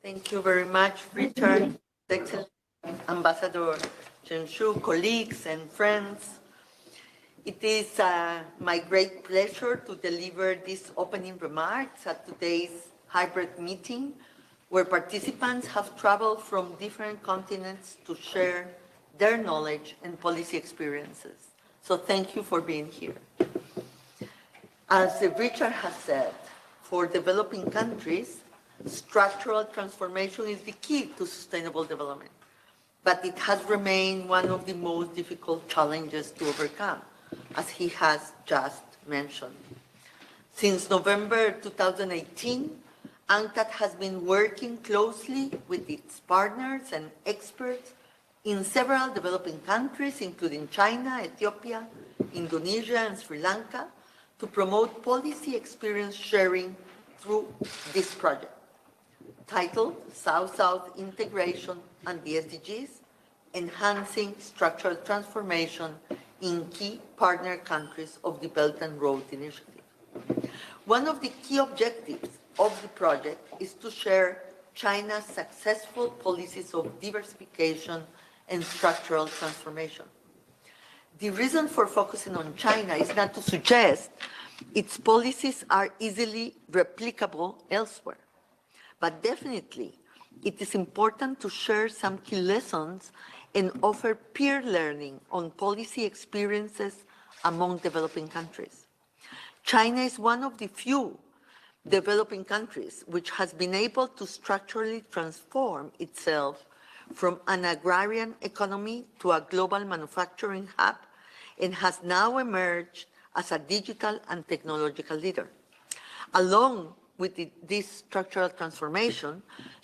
Thank you very much, Richard, Excellent Ambassador Chen Shu, colleagues and friends. It is my great pleasure to deliver these opening remarks at today's hybrid meeting, where participants have traveled from different continents to share their knowledge and policy experiences. So thank you for being here. As Richard has said, for developing countries, structural transformation is the key to sustainable development, but it has remained one of the most difficult challenges to overcome, as he has just mentioned. Since November 2018, UNCTAD has been working closely with its partners and experts in several developing countries, including China, Ethiopia, Indonesia, and Sri Lanka, to promote policy experience sharing through this project, titled South-South Integration and the SDGs, Enhancing Structural Transformation in Key Partner Countries of the Belt and Road Initiative. One of the key objectives of the project is to share China's successful policies of diversification and structural transformation. The reason for focusing on China is not to suggest its policies are easily replicable elsewhere, but definitely it is important to share some key lessons and offer peer learning on policy experiences among developing countries. China is one of the few developing countries which has been able to structurally transform itself from an agrarian economy to a global manufacturing hub, and has now emerged as a digital and technological leader. Along with this structural transformation,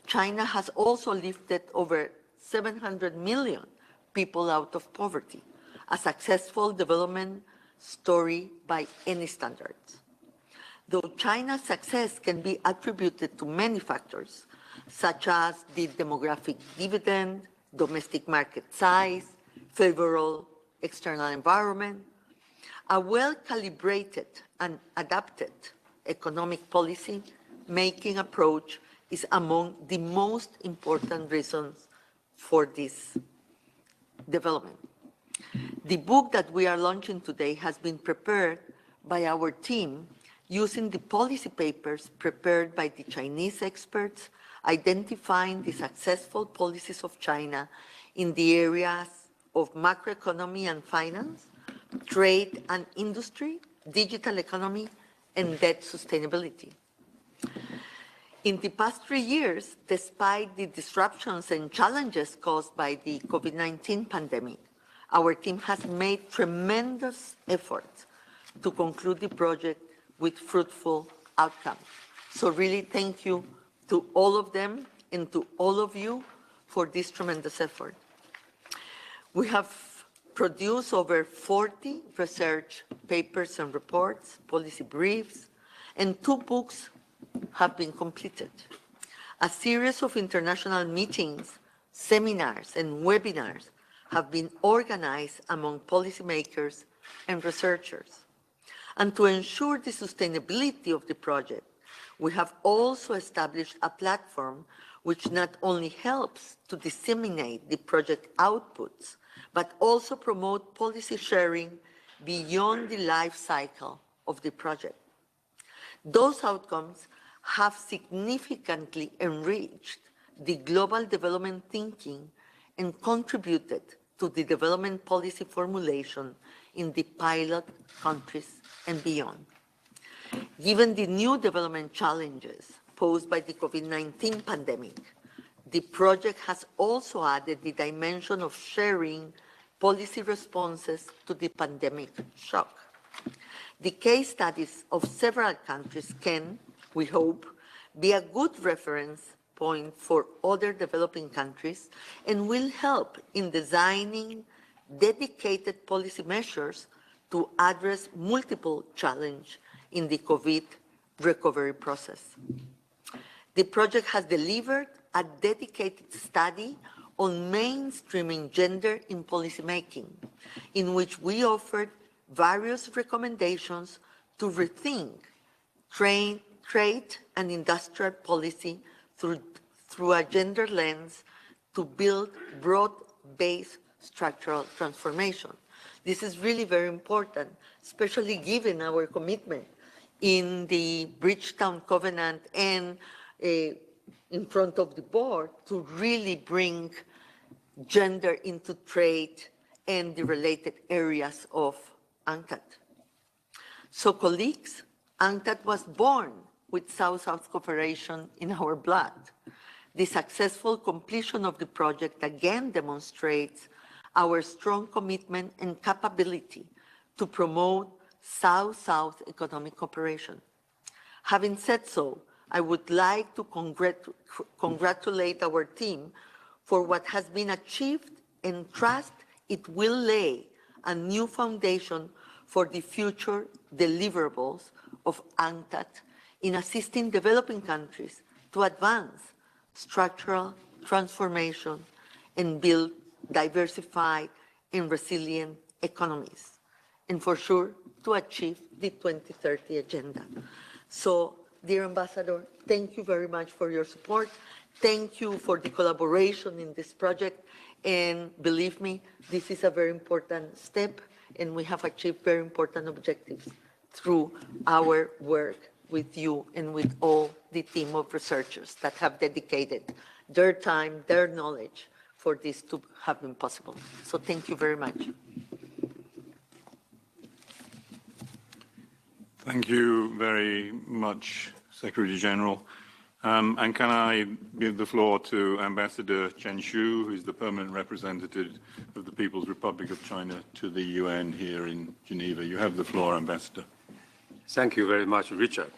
China has also lifted over 700 million people out of poverty, a successful development story by any standards. Though China's success can be attributed to many factors, such as the demographic dividend, domestic market size, favorable external environment, a well-calibrated and adapted economic policy making approach is among the most important reasons for this development. The book that we are launching today has been prepared by our team using the policy papers prepared by the Chinese experts, identifying the successful policies of China in the areas of macroeconomy and finance, trade and industry, digital economy, and debt sustainability. In the past 3 years, despite the disruptions and challenges caused by the COVID-19 pandemic, our team has made tremendous efforts to conclude the project with fruitful outcomes. So really thank you to all of them and to all of you for this tremendous effort. We have produced over 40 research papers and reports, policy briefs, and 2 books have been completed. A series of international meetings, seminars, and webinars have been organized among policymakers and researchers. And to ensure the sustainability of the project, we have also established a platform which not only helps to disseminate the project outputs, but also promote policy sharing beyond the life cycle of the project. Those outcomes have significantly enriched the global development thinking and contributed to the development policy formulation in the pilot countries and beyond. Given the new development challenges posed by the COVID-19 pandemic, the project has also added the dimension of sharing policy responses to the pandemic shock. The case studies of several countries can, we hope, be a good reference point for other developing countries and will help in designing dedicated policy measures to address multiple challenges in the COVID recovery process. The project has delivered a dedicated study on mainstreaming gender in policymaking, in which we offered various recommendations to rethink trade and industrial policy through a gender lens to build broad-based structural transformation. This is really very important, especially given our commitment in the Bridgetown Covenant and in front of the board to really bring gender into trade and the related areas of UNCTAD. So colleagues, UNCTAD was born with South-South cooperation in our blood. The successful completion of the project again demonstrates our strong commitment and capability to promote South-South economic cooperation. Having said so, I would like to congratulate our team for what has been achieved and trust it will lay a new foundation for the future deliverables of UNCTAD in assisting developing countries to advance structural transformation and build diversified and resilient economies, and for sure to achieve the 2030 agenda. So, dear Ambassador, thank you very much for your support. Thank you for the collaboration in this project. And believe me, this is a very important step, and we have achieved very important objectives through our work with you and with all the team of researchers that have dedicated their time, their knowledge for this to have been possible. So thank you very much. Thank you very much, Secretary General. And can I give the floor to Ambassador Chen Shu, who is the permanent representative of the People's Republic of China to the UN here in Geneva. You have the floor, Ambassador. Thank you very much, Richard.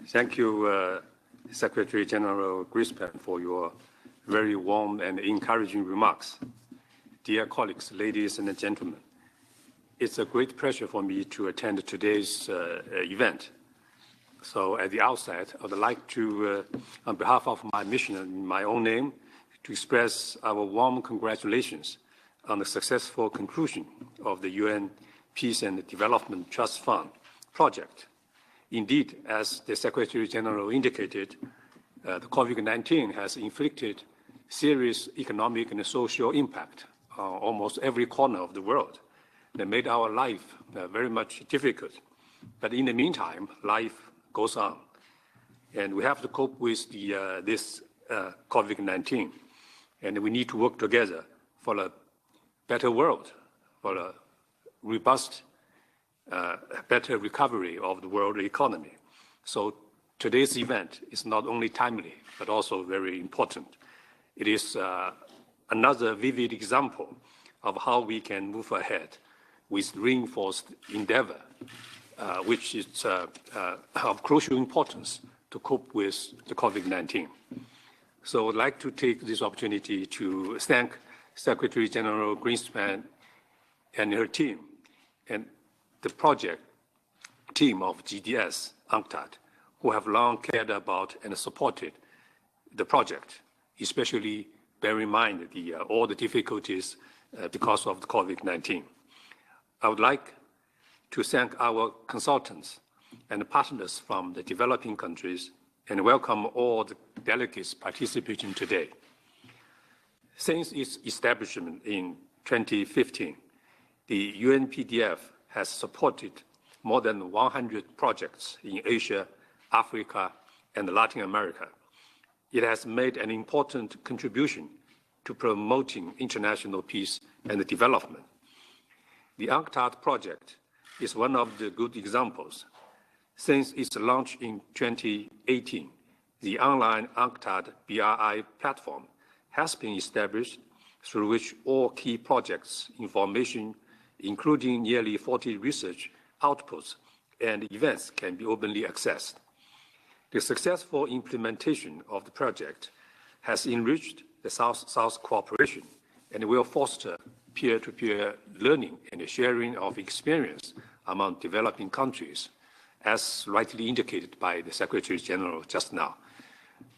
Thank you, Secretary General Grispan, for your very warm and encouraging remarks. Dear colleagues, ladies and gentlemen, it's a great pleasure for me to attend today's event. So at the outset, I would like to, on behalf of my mission and in my own name, to express our warm congratulations on the successful conclusion of the UN Peace and Development Trust Fund project. Indeed, as the Secretary General indicated, the COVID-19 has inflicted serious economic and social impact on almost every corner of the world that made our life very much difficult. But in the meantime, life goes on, and we have to cope with this COVID-19, and we need to work together for a better world, for a robust, better recovery of the world economy. So today's event is not only timely, but also very important. It is another vivid example of how we can move ahead with reinforced endeavor, which is of crucial importance to cope with the COVID-19. So I'd like to take this opportunity to thank Secretary General Greenspan and her team and the project team of GDS, UNCTAD, who have long cared about and supported the project, especially bear in mind all the difficulties because of the COVID-19. I would like to thank our consultants and partners from the developing countries and welcome all the delegates participating today. Since its establishment in 2015, the UNPDF has supported more than 100 projects in Asia, Africa, and Latin America. It has made an important contribution to promoting international peace and development. The UNCTAD project is one of the good examples. Since its launch in 2018, the online UNCTAD BRI platform has been established, through which all key projects information, including nearly 40 research outputs and events, can be openly accessed. The successful implementation of the project has enriched the South-South cooperation and will foster peer-to-peer learning and sharing of experience among developing countries, as rightly indicated by the Secretary General just now.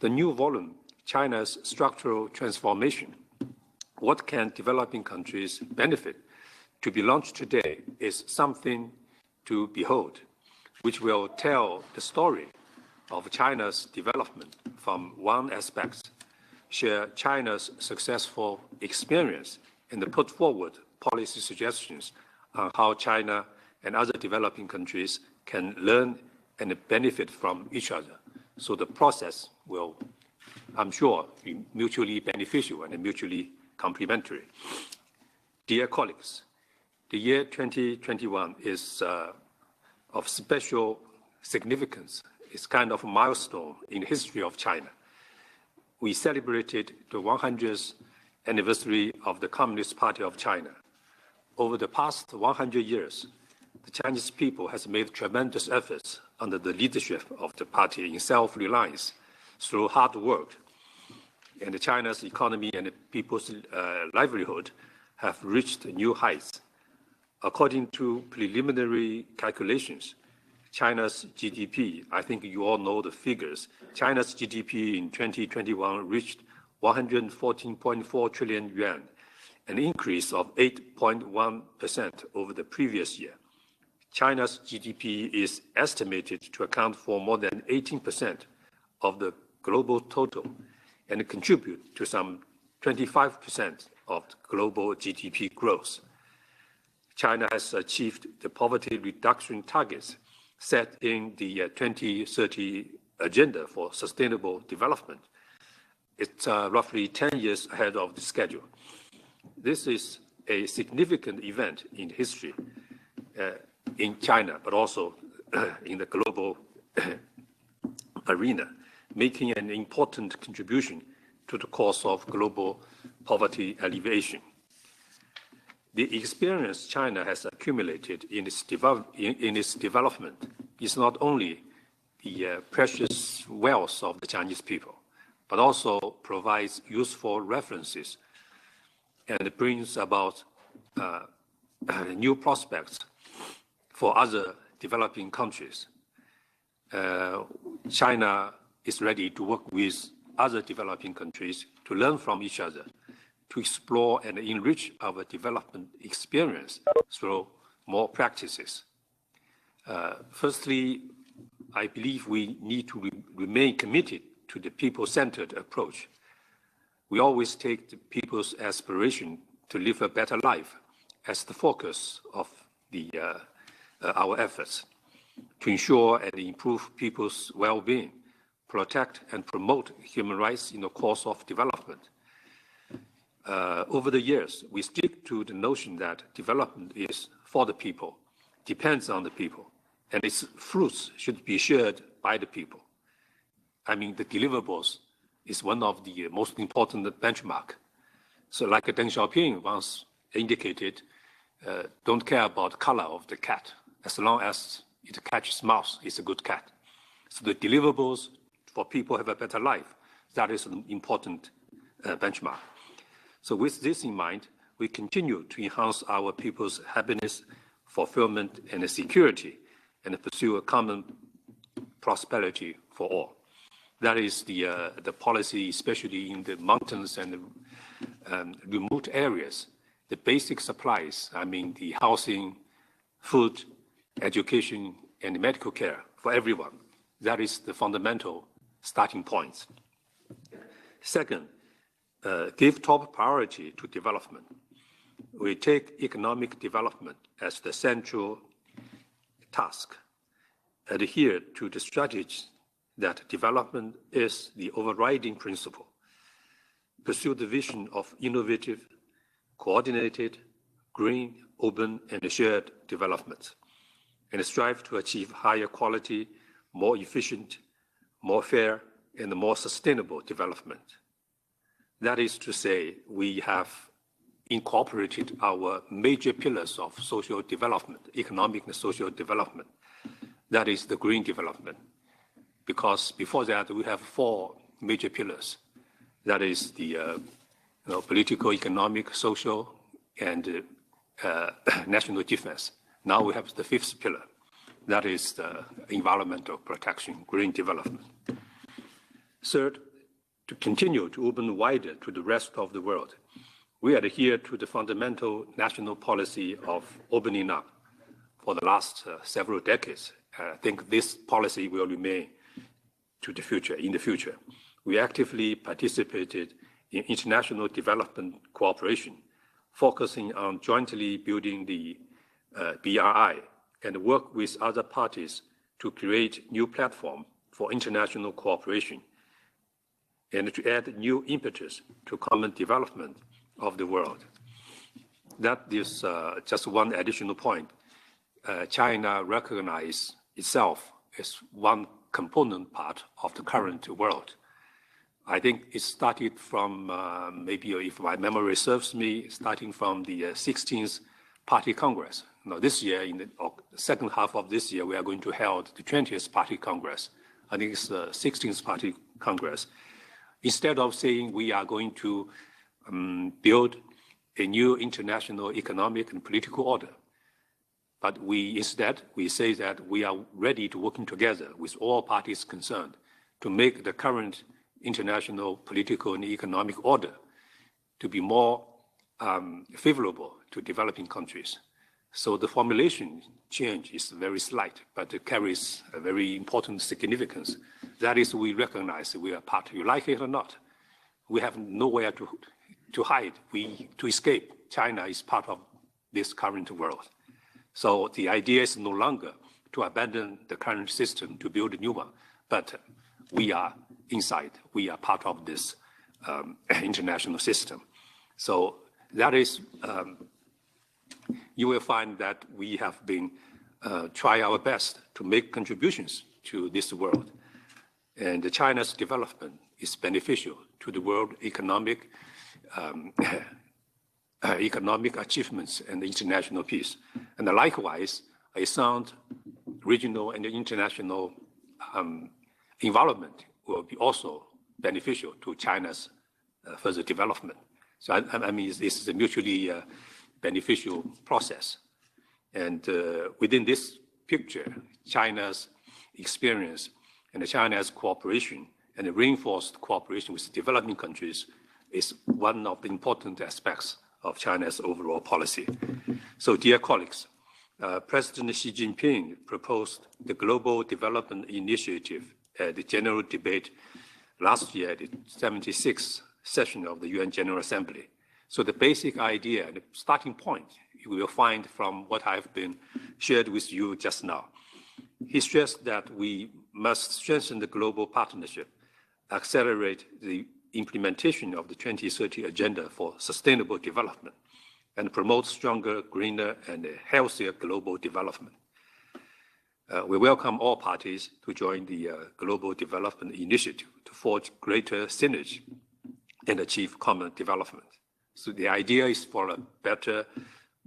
The new volume, China's Structural Transformation, What Can Developing Countries Benefit, to be launched today, is something to behold, which will tell the story of China's development from one aspect share China's successful experience and put forward policy suggestions on how China and other developing countries can learn and benefit from each other. So the process will, I'm sure, be mutually beneficial and mutually complementary. Dear colleagues, the year 2021 is of special significance. It's kind of a milestone in the history of China. We celebrated the 100th anniversary of the Communist Party of China. Over the past 100 years, the Chinese people has made tremendous efforts under the leadership of the party in self-reliance through hard work. And China's economy and people's livelihood have reached new heights. According to preliminary calculations, China's GDP, I think you all know the figures, China's GDP in 2021 reached 114.4 trillion yuan, an increase of 8.1% over the previous year. China's GDP is estimated to account for more than 18% of the global total and contribute to some 25% of global GDP growth. China has achieved the poverty reduction targets set in the 2030 Agenda for Sustainable Development. It's roughly 10 years ahead of the schedule. This is a significant event in history in China, but also in the global arena, making an important contribution to the cause of global poverty alleviation. The experience China has accumulated in its development is not only the precious wealth of the Chinese people, but also provides useful references and brings about new prospects for other developing countries. China is ready to work with other developing countries to learn from each other, to explore and enrich our development experience through more practices. Firstly, I believe we need to remain committed to the people-centered approach. We always take the people's aspiration to live a better life as the focus of our efforts to ensure and improve people's well-being, protect and promote human rights in the course of development. Over the years, we stick to the notion that development is for the people, depends on the people, and its fruits should be shared by the people. I mean, the deliverables is one of the most important benchmark. So like Deng Xiaoping once indicated, don't care about color of the cat. As long as it catches mouse, it's a good cat. So the deliverables for people have a better life, that is an important benchmark. So with this in mind, we continue to enhance our people's happiness, fulfillment, and security, and pursue a common prosperity for all. That is the policy, especially in the mountains and the remote areas. The basic supplies, I mean the housing, food, education, and medical care for everyone. That is the fundamental starting points. Second, give top priority to development. We take economic development as the central task, adhere to the strategy that development is the overriding principle, pursue the vision of innovative, coordinated, green, open, and shared development, and strive to achieve higher quality, more efficient, more fair, and more sustainable development. That is to say, we have incorporated our major pillars of social development, economic and social development. That is the green development. Because before that, we have 4 major pillars. That is the political, economic, social, and national defense. Now we have the 5th pillar. That is the environmental protection, green development. Third, to continue to open wider to the rest of the world, we adhere to the fundamental national policy of opening up for the last several decades. I think this policy will remain to the future, in the future. We actively participated in international development cooperation, focusing on jointly building the BRI and work with other parties to create new platform for international cooperation and to add new impetus to common development of the world. That is just one additional point. China recognizes itself as one component part of the current world. I think it started from, maybe if my memory serves me, starting from the 16th Party Congress. Now this year, in the second half of this year, we are going to hold the 20th Party Congress. I think it's the 16th Party Congress. Instead of saying we are going to build a new international economic and political order, but instead we say that we are ready to working together with all parties concerned to make the current international political and economic order to be more favorable to developing countries. So the formulation change is very slight, but it carries a very important significance. That is, we recognize we are part, you like it or not. We have nowhere to hide, to escape. China is part of this current world. So the idea is no longer to abandon the current system to build a new one, but we are inside, we are part of this international system. So that is, you will find that we have been try our best to make contributions to this world. And China's development is beneficial to the world economic achievements and international peace. And likewise, a sound regional and international environment will be also beneficial to China's further development. So I mean, this is a mutually beneficial process. And within this picture, China's experience and China's cooperation and the reinforced cooperation with developing countries is one of the important aspects of China's overall policy. So dear colleagues, President Xi Jinping proposed the Global Development Initiative at the general debate last year at the 76th session of the UN General Assembly. So the basic idea, the starting point, you will find from what I've been shared with you just now. He stressed that we must strengthen the global partnership, accelerate the implementation of the 2030 Agenda for Sustainable Development, and promote stronger, greener, and healthier global development. We welcome all parties to join the Global Development Initiative to forge greater synergy and achieve common development. So the idea is for a better,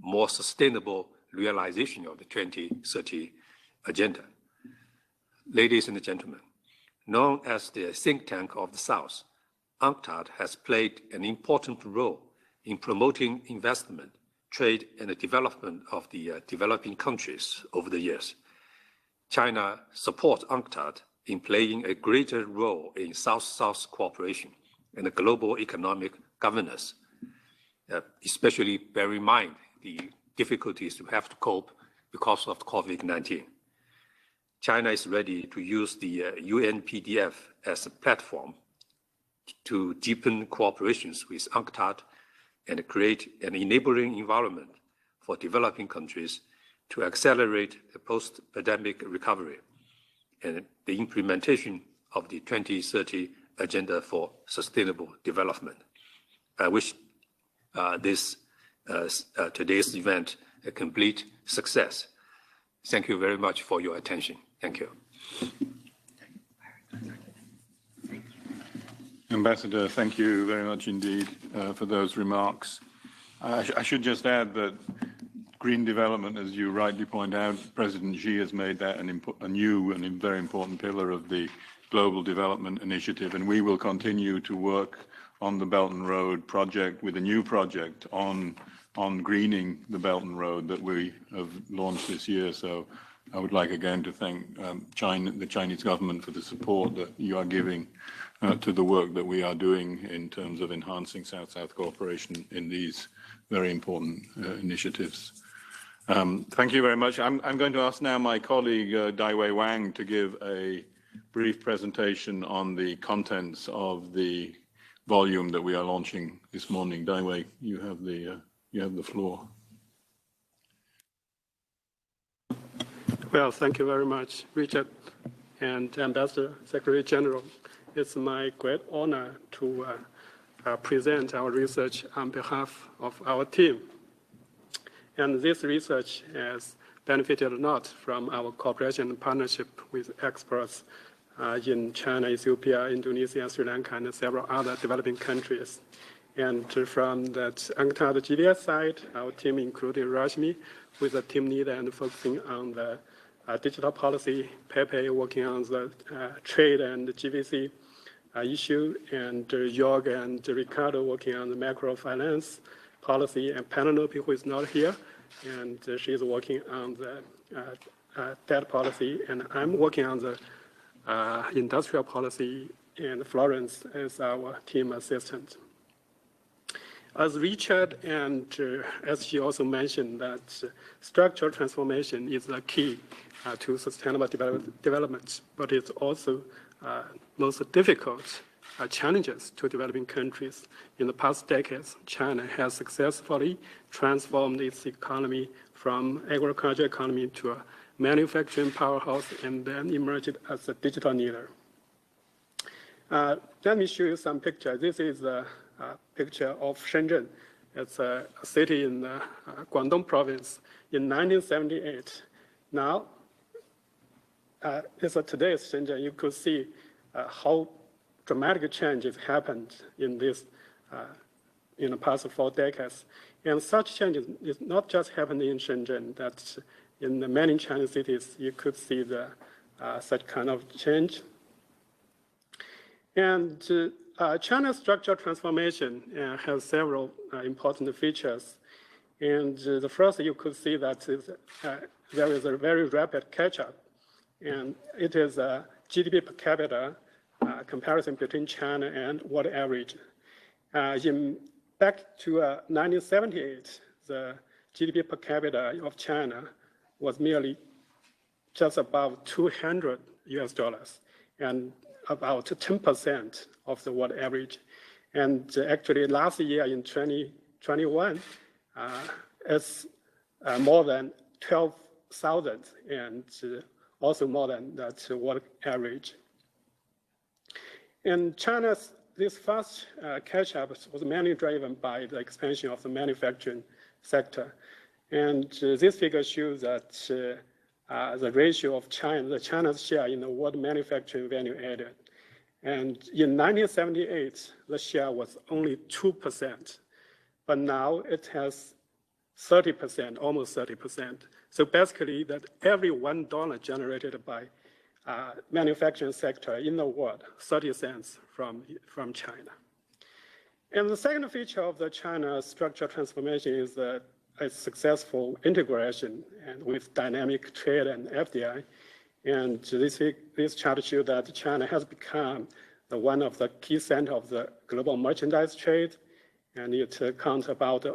more sustainable realization of the 2030 Agenda. Ladies and gentlemen, known as the think tank of the South, UNCTAD has played an important role in promoting investment, trade, and the development of the developing countries over the years. China supports UNCTAD in playing a greater role in South-South cooperation and the global economic governance, especially bear in mind the difficulties we have to cope because of COVID-19. China is ready to use the UNPDF as a platform to deepen cooperations with UNCTAD and create an enabling environment for developing countries to accelerate the post-pandemic recovery and the implementation of the 2030 Agenda for Sustainable Development. I wish today's event a complete success. Thank you very much for your attention. Thank you. Ambassador, thank you very much indeed for those remarks. I should just add that green development, as you rightly point out, President Xi has made that a new and very important pillar of the Global Development Initiative, and we will continue to work on the Belt and Road project with a new project on greening the Belt and Road that we have launched this year. So I would like again to thank the Chinese government for the support that you are giving to the work that we are doing in terms of enhancing South-South cooperation in these very important initiatives. Thank you very much. I'm going to ask now my colleague Daiwei Wang to give a brief presentation on the contents of the volume that we are launching this morning. Dai Wei, you have the floor. Well, thank you very much, Richard and Ambassador Secretary General. It's my great honor to present our research on behalf of our team. And this research has benefited a lot from our cooperation and partnership with experts in China, Ethiopia, Indonesia, Sri Lanka, and several other developing countries. And from that Unctad GDS side, our team included Rashmi, who is a team leader and focusing on the digital policy, Pepe working on the trade and the GVC issue, and Jorg and Ricardo working on the macro finance policy, and Penelope, who is not here, and she is working on the debt policy, and I'm working on the industrial policy, and Florence is our team assistant. As Richard and as she also mentioned, that structural transformation is the key to sustainable development, but it's also most difficult challenges to developing countries. In the past decades, China has successfully transformed its economy from agriculture economy to a manufacturing powerhouse and then emerged as a digital leader. Let me show you some pictures. This is a picture of Shenzhen. It's a city in Guangdong province in 1978. Now, today's Shenzhen. You could see how dramatic changes happened in this in the past 4 decades. And such changes is not just happening in Shenzhen, that in the many Chinese cities, you could see the such kind of change. And China's structural transformation has several important features. And the first, you could see that there is a very rapid catch-up. And it is a GDP per capita comparison between China and world average. Back to 1978, the GDP per capita of China was merely just above $200 US, and about 10% of the world average. And actually last year in 2021, it's more than 12,000 and also more than that world average. And China's this fast catch-up was mainly driven by the expansion of the manufacturing sector. And this figure shows that the ratio of China's share in the world manufacturing value added. And in 1978, the share was only 2%, but now it has 30%, almost 30%. So basically, that every $1 generated by manufacturing sector in the world, 30 cents from China. And the second feature of the China structural transformation is that a successful integration and with dynamic trade and FDI. And this chart shows that China has become one of the key centers of the global merchandise trade, and it accounts about,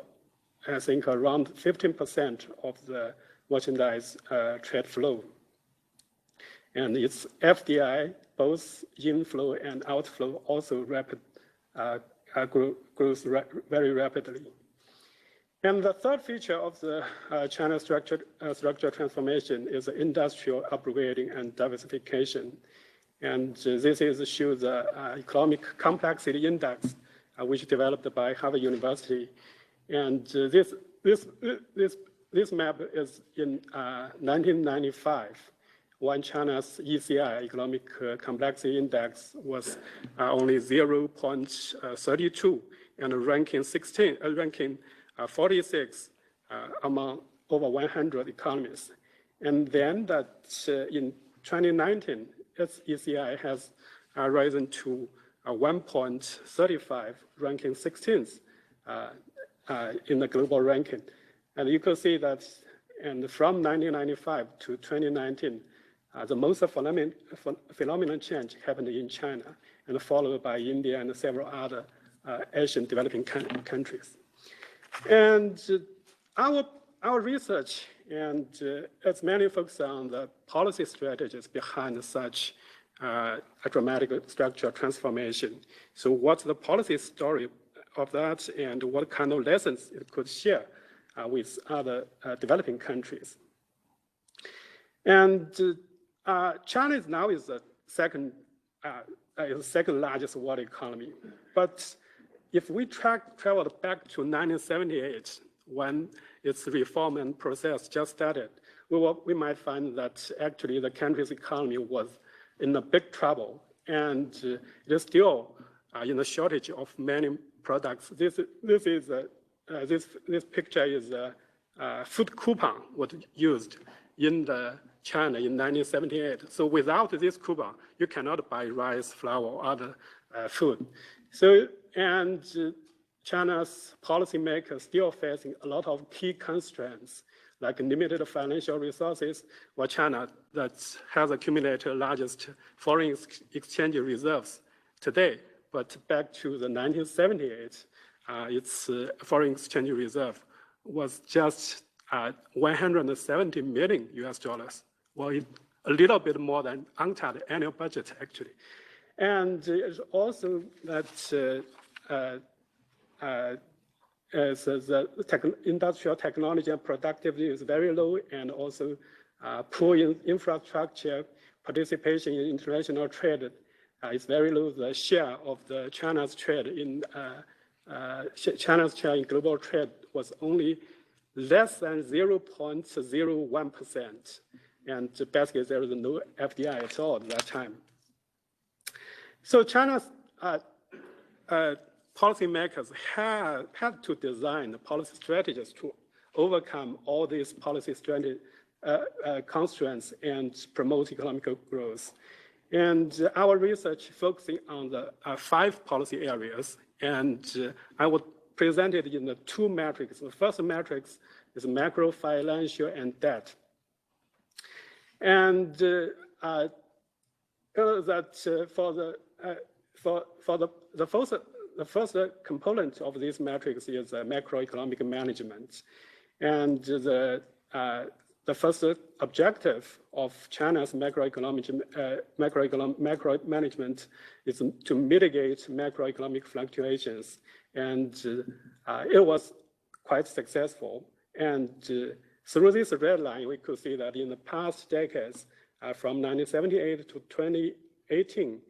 I think, around 15% of the merchandise trade flow. And its FDI, both inflow and outflow, also grows very rapidly. And the third feature of the China structural transformation is the industrial upgrading and diversification. And this shows the economic complexity index, which developed by Harvard University. And this map is in 1995, when China's ECI, economic complexity index, was only 0.32 and ranking 46 among over 100 economies. And then that in 2019, its ECI has risen to 1.35, ranking 16th in the global ranking. And you can see that, and from 1995 to 2019, the most phenomenal change happened in China, and followed by India and several other Asian developing countries. And our research, and it's mainly focused on the policy strategies behind such a dramatic structural transformation. So what's the policy story of that, and what kind of lessons it could share with other developing countries? And China is now the second largest world economy. But if we travel back to 1978, when its reform and process just started, we might find that actually the country's economy was in a big trouble, and it is still in a shortage of many products. This picture is a food coupon was used in China in 1978. So without this coupon, you cannot buy rice, flour, or other food. So, and China's policymakers still facing a lot of key constraints, like limited financial resources, while China that has accumulated largest foreign exchange reserves today. But back to the 1978, its foreign exchange reserve was just 170 million US dollars. Well, a little bit more than Unctad annual budget, actually. And it's also that the industrial technology and productivity is very low, and also poor infrastructure participation in international trade is very low. The share of the China's trade in China's share in global trade was only less than 0.01%. And basically, there was no FDI at all at that time. So China's policymakers had to design the policy strategies to overcome all these policy constraints and promote economic growth. And our research focusing on the 5 policy areas, and I would present it in the 2 metrics. The first matrix is macro, financial, and debt. And that the first component of this matrix is macroeconomic management, and the first objective of China's macro management is to mitigate macroeconomic fluctuations, and it was quite successful. And through this red line, we could see that in the past decades, from 1978 to 2018,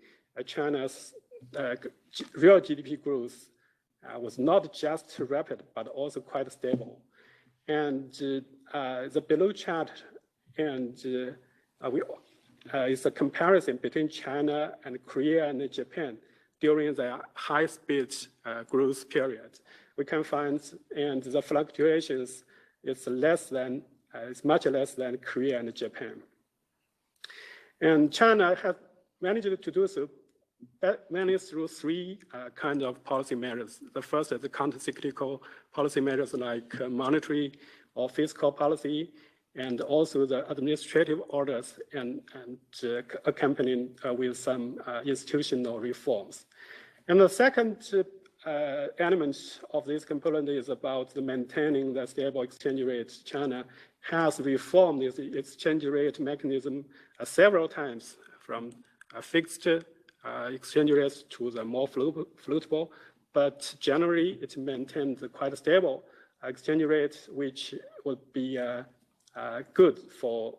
China's real GDP growth was not just rapid, but also quite stable. And the below chart is a comparison between China and Korea and Japan during the high-speed growth period. We can find, and the fluctuations is much less than Korea and Japan. And China has managed to do so mainly through 3 kinds of policy measures. The first is the counter-cyclical policy measures like monetary or fiscal policy, and also the administrative orders and accompanying with some institutional reforms. And the second element of this component is about maintaining the stable exchange rate. China has reformed its exchange rate mechanism several times, from a fixed exchange rates to the more floatable, but generally it maintains quite a stable exchange rate, which would be good for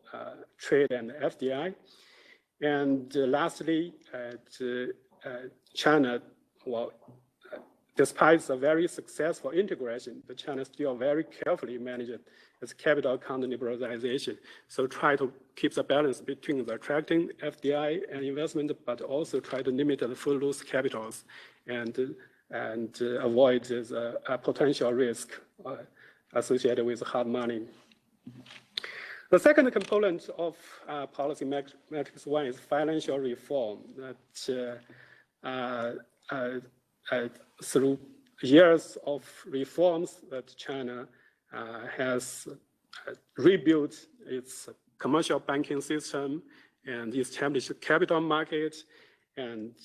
trade and FDI. And lastly, China, despite the very successful integration, China still very carefully managed its capital account liberalization. So try to keep the balance between the attracting FDI and investment, but also try to limit the full loose capitals and avoid the potential risk associated with hard money. The second component of policy matrix 1 is financial reform. That through years of reforms that China has rebuilt its commercial banking system and established a capital market, and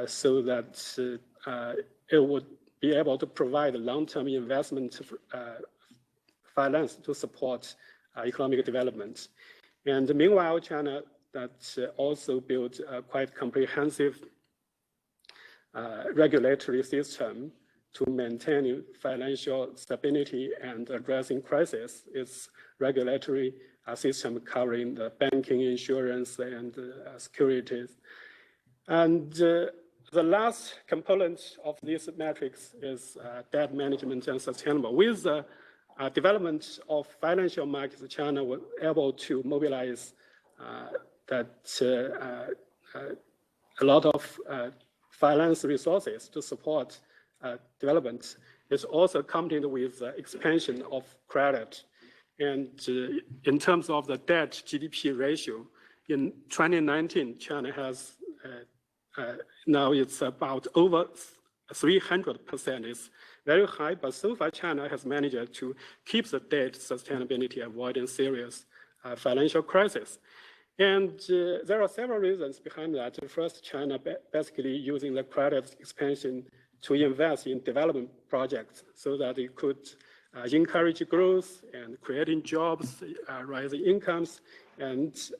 so that it would be able to provide long-term investment finance to support economic development. And meanwhile, China that also built a quite comprehensive regulatory system to maintain financial stability and addressing crisis. Its regulatory system covering the banking, insurance, and securities. And the last component of this matrix is debt management and sustainable. With the development of financial markets, China was able to mobilize a lot of finance resources to support development. It's also accompanied with the expansion of credit. And in terms of the debt GDP ratio, in 2019, China has now it's about over 300%. It's very high, but so far China has managed to keep the debt sustainability, avoiding serious financial crisis. And there are several reasons behind that. First, China basically using the credit expansion to invest in development projects so that it could encourage growth and creating jobs, rising incomes, and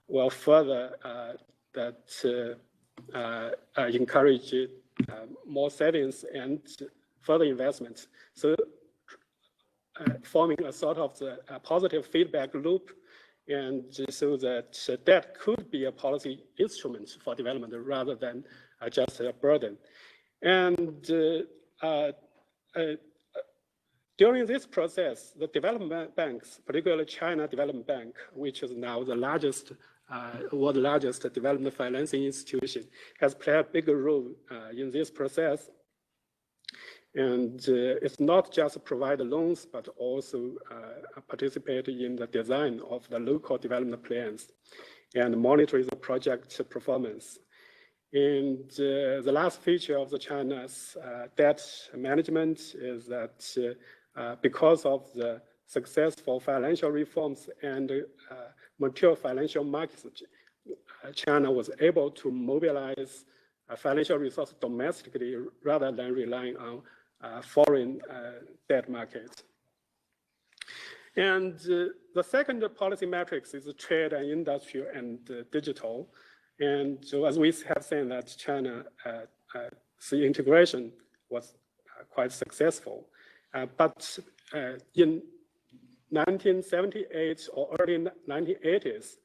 well, further encourage more savings and further investments. So forming a sort of a positive feedback loop, and so that debt could be a policy instrument for development rather than just a burden. And during this process, the development banks, particularly China Development Bank, which is now the largest, world's largest development financing institution, has played a bigger role in this process. And it's not just provide loans, but also participate in the design of the local development plans and monitor the project performance. And the last feature of the China's debt management is that because of the successful financial reforms and mature financial markets, China was able to mobilize financial resources domestically rather than relying on foreign debt markets. And the second policy matrix is trade and industrial and digital. And so as we have seen that China's integration was quite successful. But in 1978 or early 1980s,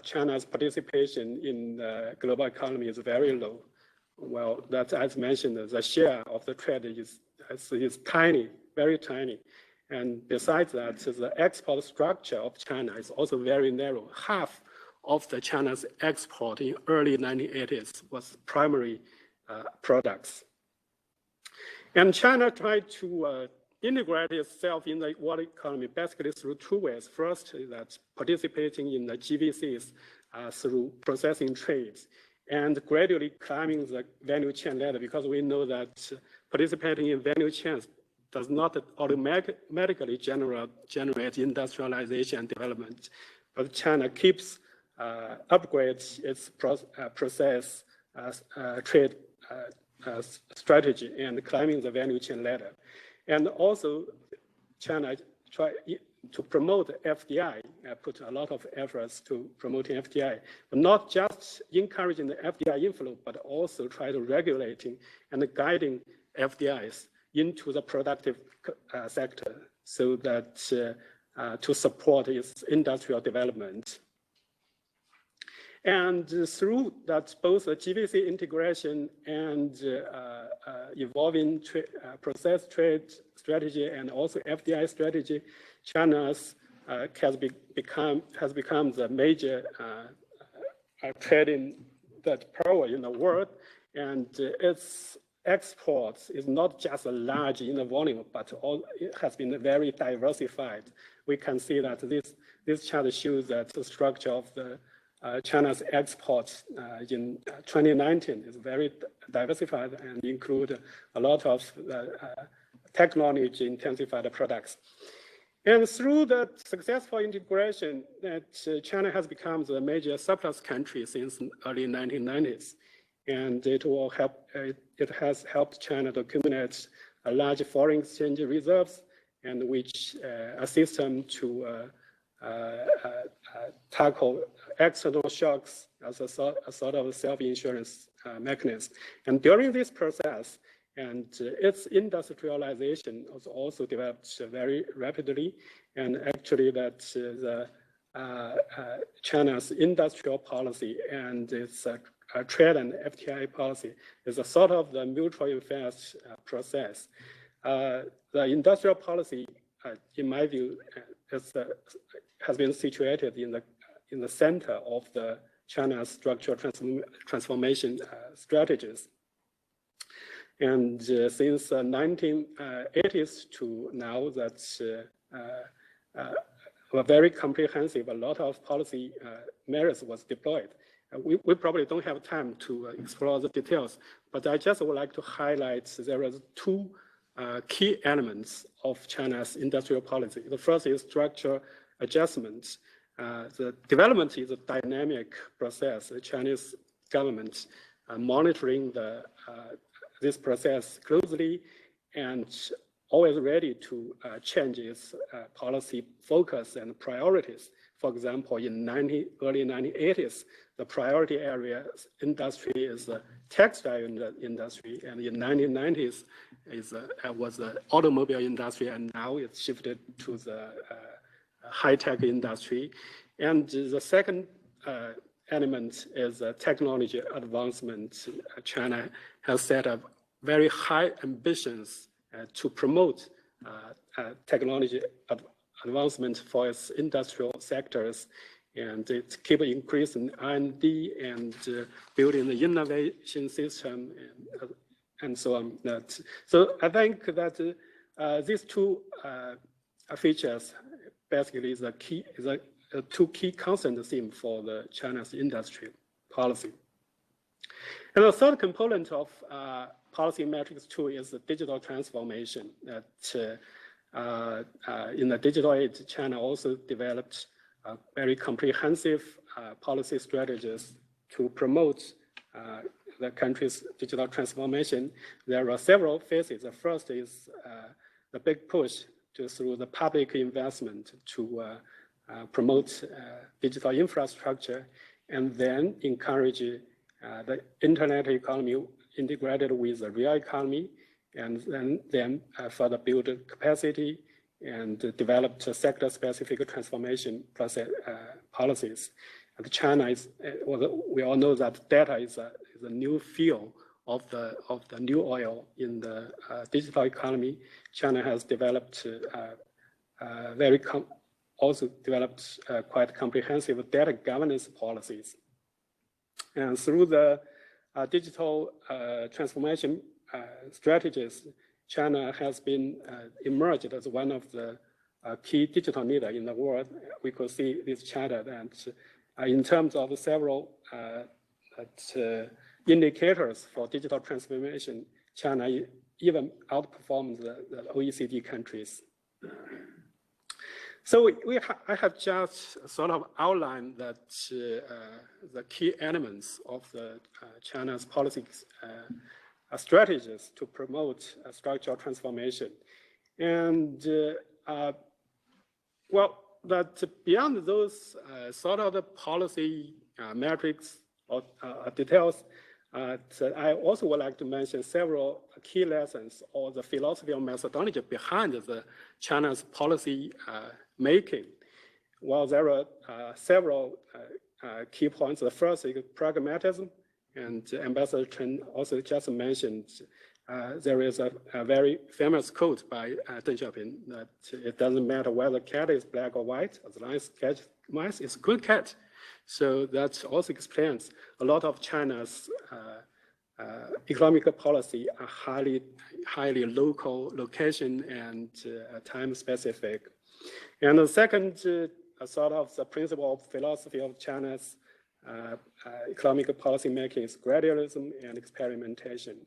China's participation in the global economy is very low. Well, that as mentioned, the share of the trade is tiny, very tiny. And besides that, the export structure of China is also very narrow. Half of the China's export in early 1980s was primary products. And China tried to integrate itself in the world economy basically through two ways. First is that participating in the GVCs through processing trades and gradually climbing the value chain ladder, because we know that participating in value chains does not automatically generate industrialization and development. But China keeps upgrades its process trade strategy and climbing the value chain ladder. And also, China tried to promote FDI, put a lot of efforts to promoting FDI, but not just encouraging the FDI inflow, but also try to regulating and guiding FDIs into the productive sector so that to support its industrial development. And through that, both the GVC integration and evolving process trade strategy and also FDI strategy, China has become the major trading that power in the world, and its exports is not just large in the volume, but it has been very diversified. We can see that this chart shows that the structure of the China's exports in 2019 is very diversified and include a lot of technology-intensified products. And through that successful integration, that China has become the major surplus country since early 1990s, and it has helped China to accumulate a large foreign exchange reserves, and which assist them to tackle external shocks as a sort of self-insurance mechanism. And during this process, and its industrialization was also developed very rapidly, and actually that China's industrial policy and its trade and FTI policy is a sort of the mutual affairs process. The industrial policy, in my view, has been situated in the center of the China's structural transformation strategies. And since the 1980s to now, that's were very comprehensive. A lot of policy measures was deployed. We probably don't have time to explore the details, but I just would like to highlight there are two key elements of China's industrial policy. The first is structural adjustment. The development is a dynamic process. The Chinese government monitoring this process closely and always ready to change its policy focus and priorities. For example, in early 1980s, the priority area industry is the textile industry, and in 1990s was the automobile industry, and now it's shifted to the high-tech industry. And the second element is technology advancement. China has set up very high ambitions to promote technology advancement for its industrial sectors, and it keeps increasing R&D and building the innovation system and so on. So I think that these two features basically is two key constant themes for the China's industry policy. And the third component of policy metrics two is the digital transformation. That in the digital age, China also developed very comprehensive policy strategies to promote the country's digital transformation. There are several phases. The first is the big push through the public investment to promote digital infrastructure, and then encourage the internet economy integrated with the real economy, and then further build capacity and develop sector-specific transformation process, policies. And China is, we all know that data is a new field of the new oil in the digital economy. China has developed also developed quite comprehensive data governance policies. And through the digital transformation strategies, China has been emerged as one of the key digital leaders in the world. We could see this China that in terms of several indicators for digital transformation, China even outperforms the OECD countries. So I have just sort of outlined that the key elements of the China's policy strategies to promote structural transformation. And well, that beyond those sort of the policy metrics or details, I also would like to mention several key lessons or the philosophy or methodology behind the China's policy making. Well, there are several key points. The first is pragmatism, and Ambassador Chen also just mentioned there is a very famous quote by Deng Xiaoping that it doesn't matter whether cat is black or white, as long as cat mice is a good cat. So that also explains a lot of China's economic policy are highly local, location, and time specific. And the second sort of the principle of philosophy of China's economic policy making is gradualism and experimentation.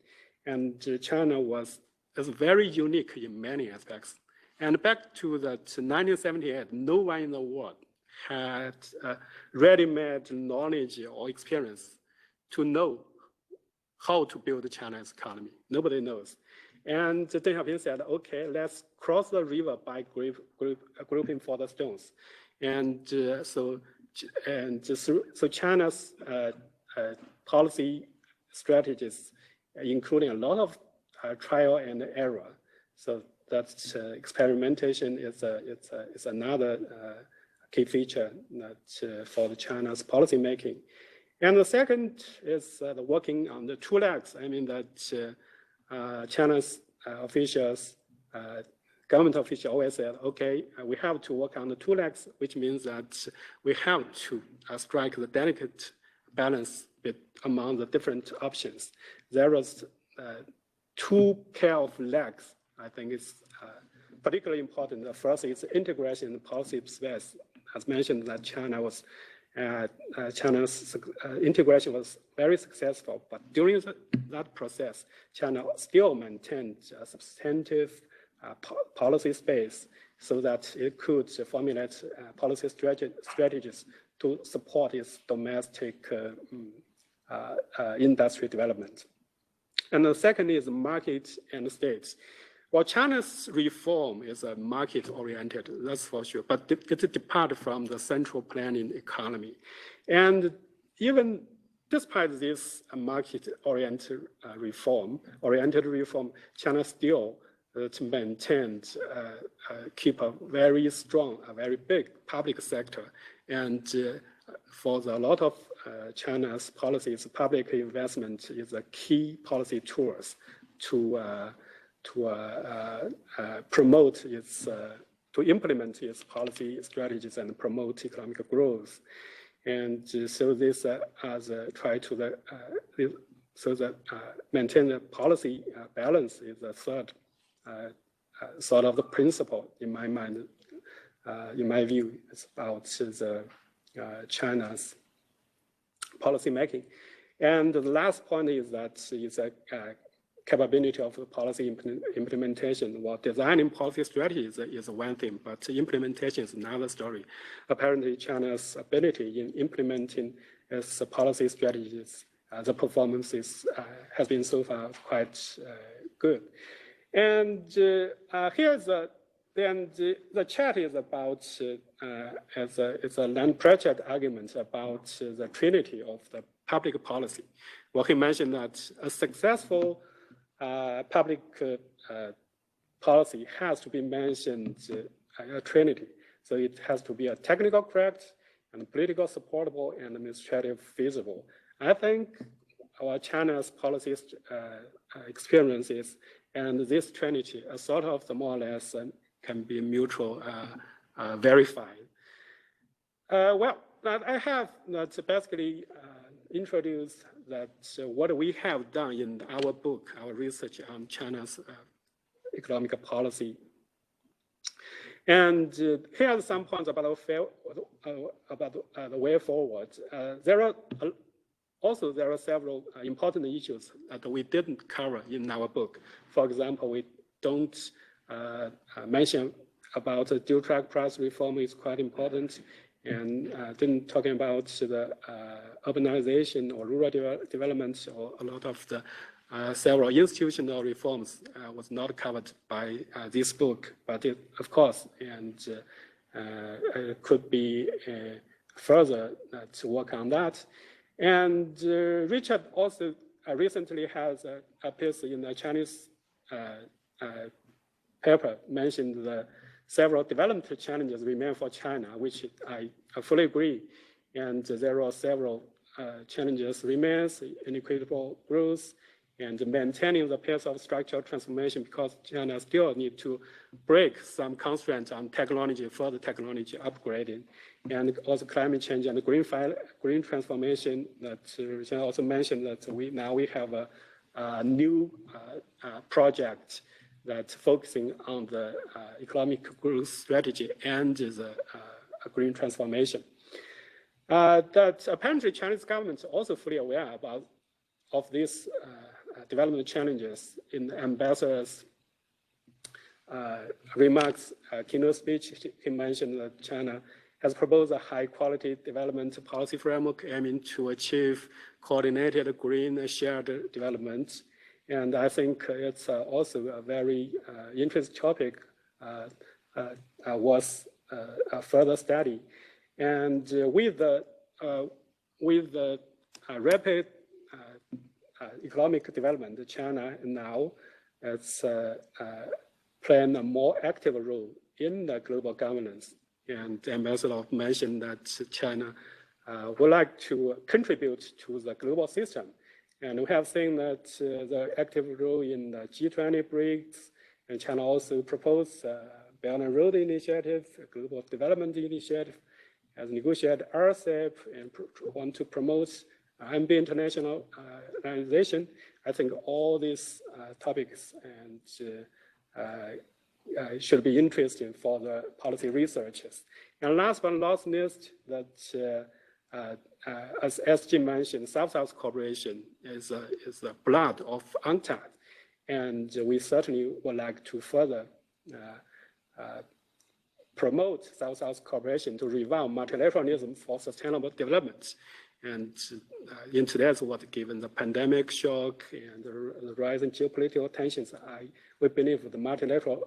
And China is very unique in many aspects. And back to the 1978, no one in the world had ready-made knowledge or experience to know how to build China's economy. Nobody knows. And Deng Xiaoping said, okay, let's cross the river by grouping for the stones. And so China's policy strategies, including a lot of trial and error. So that's experimentation is another key feature that, for the China's policy making. And the second is the working on the two legs. I mean that China's officials, government officials always said, okay, we have to work on the two legs, which means that we have to strike the delicate balance among the different options. There was two pair of legs, I think is particularly important. The first is integration in policy space. As mentioned, that China's integration was very successful, but during that process, China still maintained a substantive policy space so that it could formulate policy strategies to support its domestic industry development. And the second is market and states. Well, China's reform is a market-oriented, that's for sure, but it departed from the central planning economy. And even despite this market-oriented reform, China still maintained, keep a very strong, a very big public sector. And for a lot of China's policies, public investment is a key policy tools to promote its, to implement its policy strategies and promote economic growth. And so this as a try to so that maintain the policy balance is the third sort of the principle in my mind, in my view. It's about the China's policy making. And the last point is that it's a capability of the policy implementation. Well, designing policy strategies is one thing, but implementation is another story. Apparently, China's ability in implementing its policy strategies, the performance has been so far quite good. And here's the chat is about it's a land project argument about the trinity of the public policy. Well, he mentioned that a successful public policy has to be mentioned a trinity. So it has to be a technical correct and political supportable and administrative feasible. I think our China's policy experiences and this trinity are sort of the more or less can be mutual verified. Well, I have basically introduced that what we have done in our book, our research on China's economic policy. And here are some points about the way forward. There are several important issues that we didn't cover in our book. For example, we don't mention about the dual track price reform is quite important, and didn't talking about the urbanization or rural development, or a lot of the several institutional reforms was not covered by this book, but it, of course, and it could be further to work on that. And Richard also recently has a piece in a Chinese paper mentioned the several development challenges remain for China, which I fully agree. And there are several challenges remains, inequitable growth, and maintaining the pace of structural transformation, because China still need to break some constraints on technology, further technology upgrading, and also climate change and green transformation. That Richard also mentioned that we have a new project that's focusing on the economic growth strategy and the green transformation. That apparently Chinese government is also fully aware of these development challenges. In the ambassador's remarks, keynote speech, he mentioned that China has proposed a high-quality development policy framework aiming to achieve coordinated green shared development. And I think it's also a very interesting topic was further study. And with the rapid economic development, China now has playing a more active role in the global governance. And Ambassador mentioned that China would like to contribute to the global system. And we have seen that the active role in the G20 BRICS, and China also proposed Belt and Road Initiative, a global development initiative, has negotiated RCEP and want to promote ambient internationalization. I think all these topics and should be interesting for the policy researchers. And last but not least, that as SG mentioned, South-South cooperation is the blood of UNCTAD, and we certainly would like to further promote South-South cooperation to revive multilateralism for sustainable development. And in today's world, given the pandemic shock and the rising geopolitical tensions, we believe the multilateralism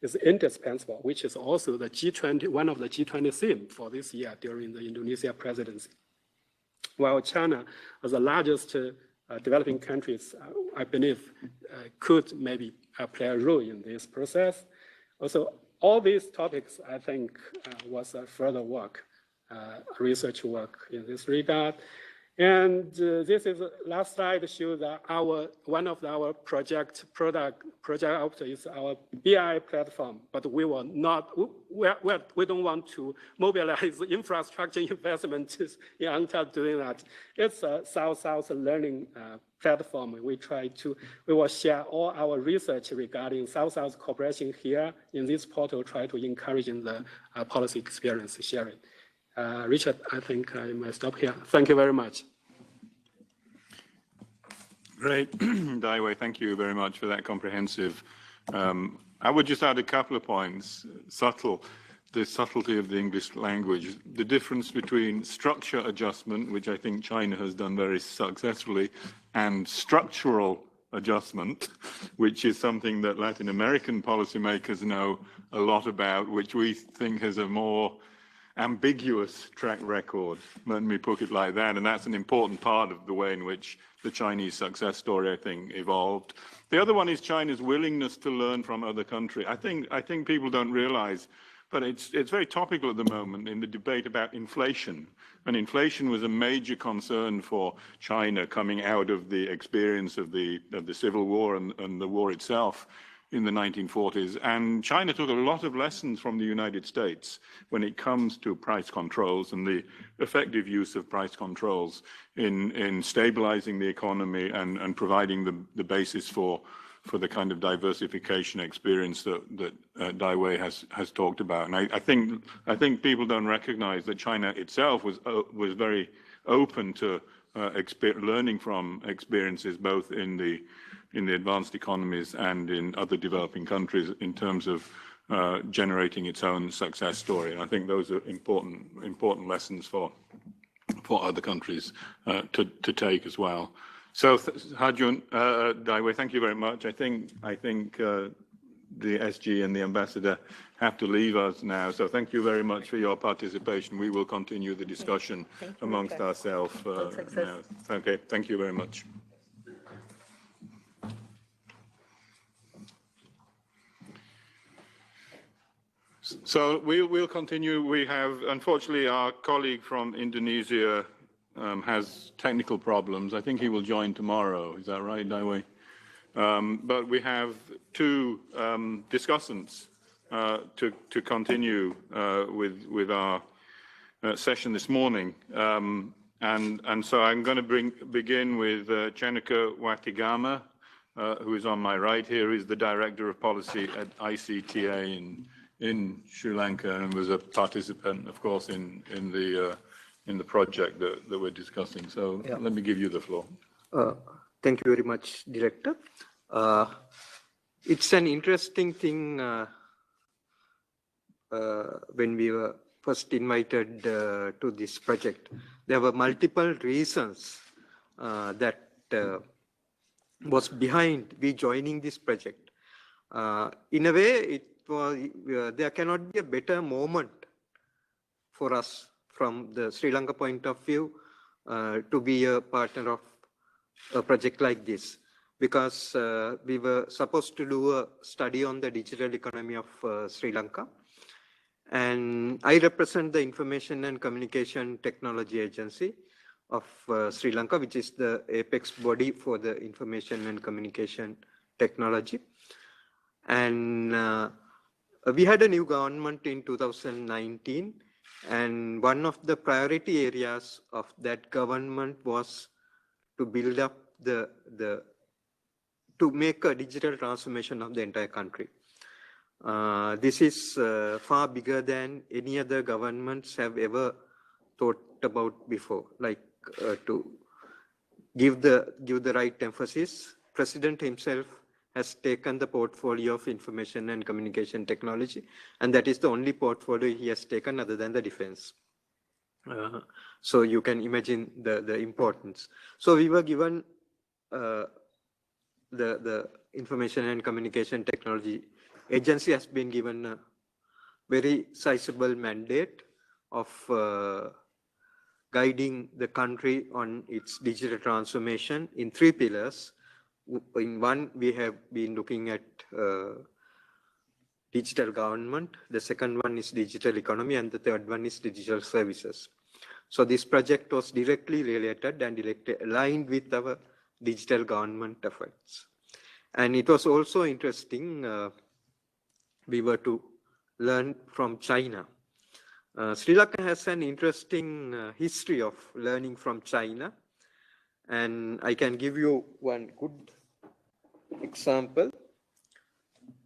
is indispensable, which is also the G20, one of the G20 themes for this year during the Indonesia presidency. While China, as the largest developing countries, I believe, could maybe play a role in this process. Also, all these topics, I think, was a further work, research work in this regard. And this is the last slide shows that one of our project out is our BI platform, but we will not, we don't want to mobilize infrastructure investment in UNCTAD doing that. It's a South-South learning platform. We will share all our research regarding South-South cooperation here in this portal, try to encourage the policy experience sharing. Richard, I think I might stop here. Thank you very much. Great, Daiwei, thank you very much for that comprehensive. I would just add a couple of points. The subtlety of the English language, the difference between structure adjustment, which I think China has done very successfully, and structural adjustment, which is something that Latin American policymakers know a lot about, which we think has a more ambiguous track record, let me put it like that, and that's an important part of the way in which the Chinese success story, I think, evolved. The other one is China's willingness to learn from other countries. I think people don't realize, but it's very topical at the moment in the debate about inflation. And inflation was a major concern for China coming out of the experience of the Civil War and the war itself in the 1940s. And China took a lot of lessons from the United States when it comes to price controls and the effective use of price controls in stabilizing the economy and providing the basis for the kind of diversification experience that Daiwei has talked about. And I think people don't recognize that China itself was very open to learning from experiences both in the advanced economies and in other developing countries in terms of generating its own success story. And I think those are important lessons for other countries to take as well. So, Hajun, Daiwei, thank you very much. I think the SG and the ambassador have to leave us now. So thank you very much for your participation. We will continue the discussion amongst ourselves now. Okay, thank you very much. So we'll continue. We have, unfortunately, our colleague from Indonesia has technical problems. I think he will join tomorrow. Is that right, Daiwei? But we have two discussants to continue with our session this morning. And so I'm going to begin with Chenika Watigama, who is on my right here, who is the Director of Policy at Icta in Sri Lanka and was a participant, of course, in the project that we're discussing. So let me give you the floor. Thank you very much, Director. It's an interesting thing when we were first invited to this project. There were multiple reasons that was behind we joining this project. In a way, there cannot be a better moment for us from the Sri Lanka point of view to be a partner of a project like this, because we were supposed to do a study on the digital economy of Sri Lanka. And I represent the Information and Communication Technology Agency of Sri Lanka, which is the apex body for the information and communication technology. And we had a new government in 2019, and one of the priority areas of that government was to build up to make a digital transformation of the entire country. This is far bigger than any other governments have ever thought about before, like to give the right emphasis. President himself has taken the portfolio of information and communication technology, and that is the only portfolio he has taken other than the defense. So you can imagine the importance. So we were given the Information and Communication Technology Agency has been given a very sizable mandate of guiding the country on its digital transformation in 3 pillars. In one, we have been looking at digital government. The second one is digital economy, and the third one is digital services. So this project was directly related and aligned with our digital government efforts. And it was also interesting, we were to learn from China. Sri Lanka has an interesting history of learning from China. And I can give you one good example.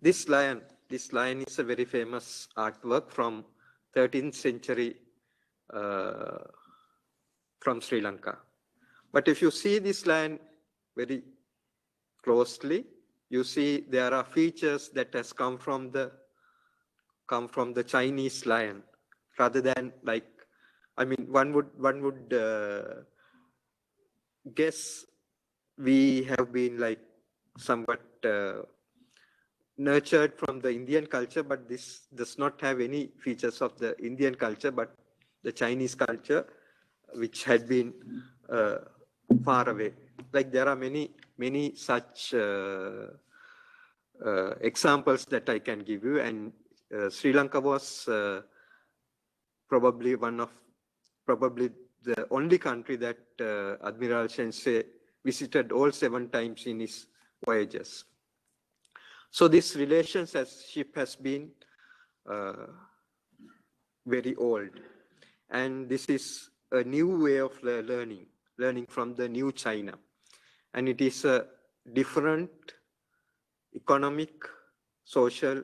This lion is a very famous artwork from 13th century from Sri Lanka. But if you see this lion very closely, you see there are features that has come from the Chinese lion, rather than like, I mean, one would guess we have been like somewhat nurtured from the Indian culture, but this does not have any features of the Indian culture, but the Chinese culture, which had been far away. Like there are many such examples that I can give you, and Sri Lanka was probably the only country that Admiral Chen Shu visited all 7 times in his voyages. So this relationship has been very old, and this is a new way of learning from the new China, and it is a different economic, social,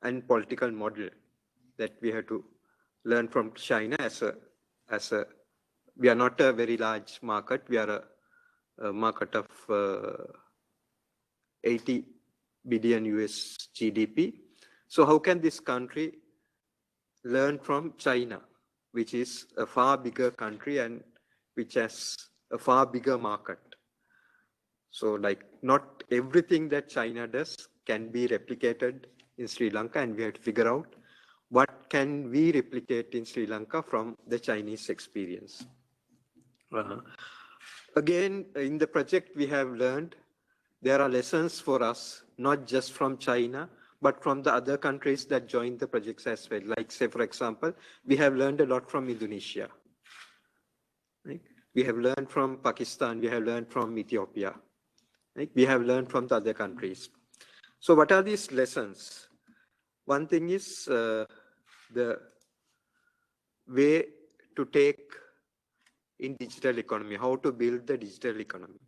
and political model that we have to learn from China. We are not a very large market. We are a market of 80 billion US GDP. So how can this country learn from China, which is a far bigger country and which has a far bigger market? So like not everything that China does can be replicated in Sri Lanka, and we have to figure out what can we replicate in Sri Lanka from the Chinese experience. Again, in the project we have learned there are lessons for us, not just from China, but from the other countries that joined the projects as well. Like say, for example, we have learned a lot from Indonesia. Right? We have learned from Pakistan, we have learned from Ethiopia. Right? We have learned from the other countries. So what are these lessons? One thing is the way to take in digital economy, how to build the digital economy.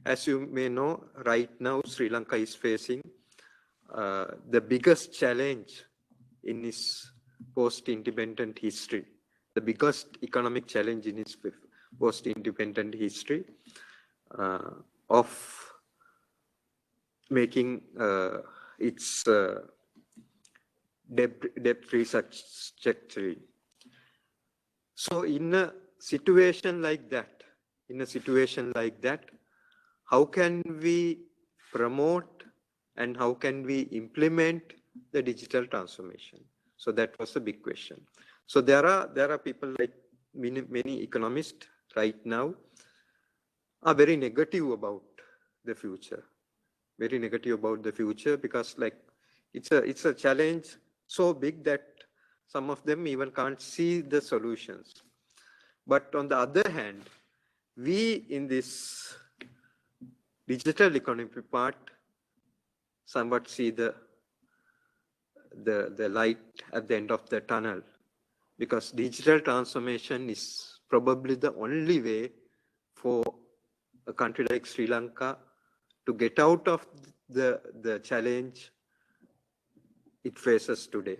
As you may know, right now Sri Lanka is facing the biggest challenge in its post-independent history, the biggest economic challenge in its post-independent history of making its debt restructuring. So in a situation like that, how can we promote and how can we implement the digital transformation? So that was a big question. So there are people like many economists right now are very negative about the future, very negative about the future, because like it's a challenge so big that some of them even can't see the solutions. But on the other hand, we in this digital economy part somewhat see the light at the end of the tunnel, because digital transformation is probably the only way for a country like Sri Lanka to get out of the challenge it faces today.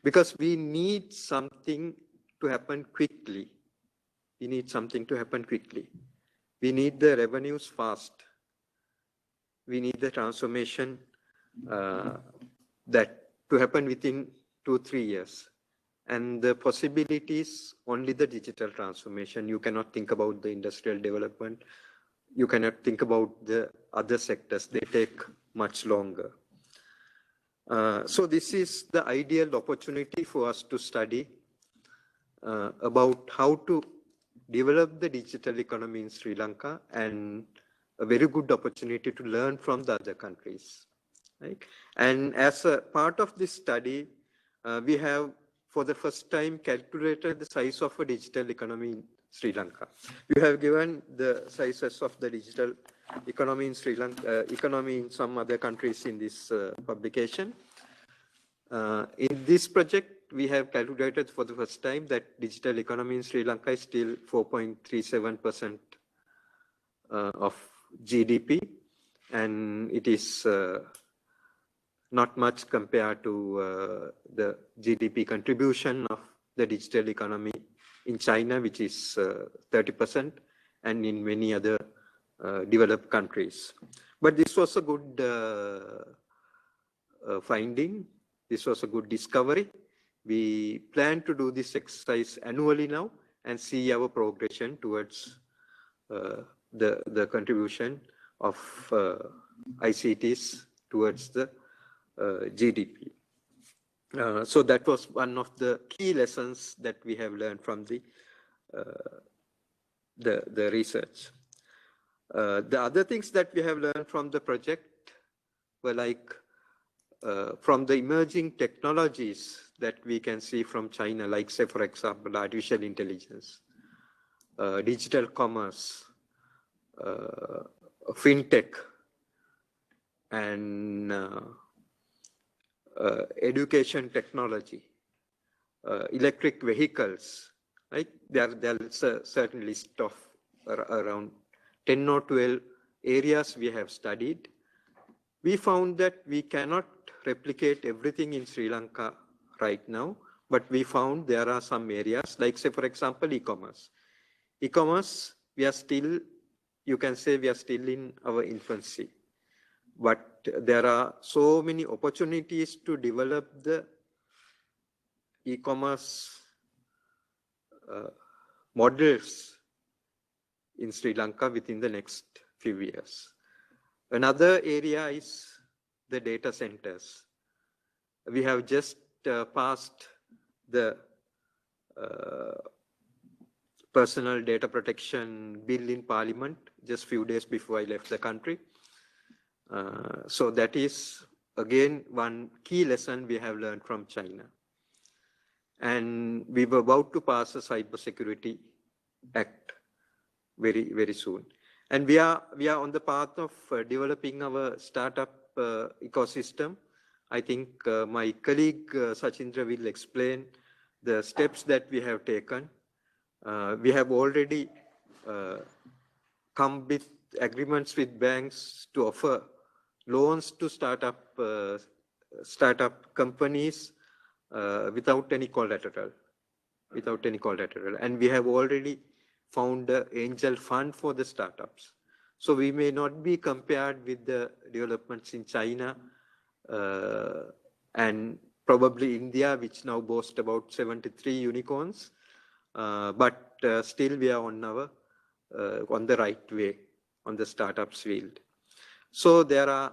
Because we need something to happen quickly. We need something to happen quickly. We need the revenues fast. We need the transformation that to happen within 2-3 years. And the possibilities, only the digital transformation. You cannot think about the industrial development. You cannot think about the other sectors. They take much longer. So this is the ideal opportunity for us to study about how to develop the digital economy in Sri Lanka, and a very good opportunity to learn from the other countries. Right? And as a part of this study, we have for the first time calculated the size of a digital economy in Sri Lanka. We have given the sizes of the digital economy in Sri Lanka, economy in some other countries in this publication. In this project, we have calculated for the first time that digital economy in Sri Lanka is still 4.37% of GDP, and it is not much compared to the GDP contribution of the digital economy in China, which is 30%, and in many other developed countries. But this was a good finding. This was a good discovery. We plan to do this exercise annually now and see our progression towards the contribution of ICTs towards the GDP. So that was one of the key lessons that we have learned from the research. The other things that we have learned from the project were like from the emerging technologies that we can see from China, like say, for example, artificial intelligence, digital commerce, fintech, and education technology, electric vehicles, right? There's a certain list of around 10 or 12 areas we have studied. We found that we cannot replicate everything in Sri Lanka right now, but we found there are some areas, like say, for example, e-commerce. E-commerce, we are still, you can say we are still in our infancy, but there are so many opportunities to develop the e-commerce models in Sri Lanka within the next few years. Another area is the data centers. We have just passed the personal data protection bill in Parliament just few days before I left the country. So that is again one key lesson we have learned from China. And we were about to pass a Cybersecurity Act very, very soon. And we are on the path of developing our startup ecosystem. I think my colleague Sachindra will explain the steps that we have taken. We have already come with agreements with banks to offer loans to startup companies without any collateral. And we have already found an angel fund for the startups. So we may not be compared with the developments in China and probably India, which now boasts about 73 unicorns, but still we are on the right way on the startups field. So there are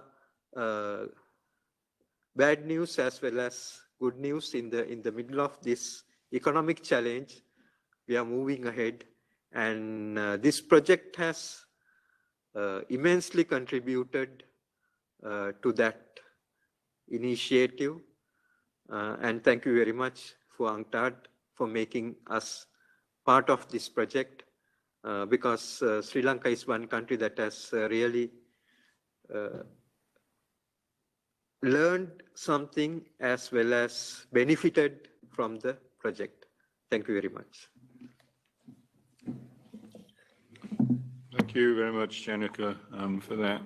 bad news as well as good news in the middle of this economic challenge. We are moving ahead, and this project has immensely contributed to that initiative. And thank you very much for UNCTAD for making us part of this project, because Sri Lanka is one country that has really learned something as well as benefited from the project. Thank you very much. Thank you very much, Janika, for that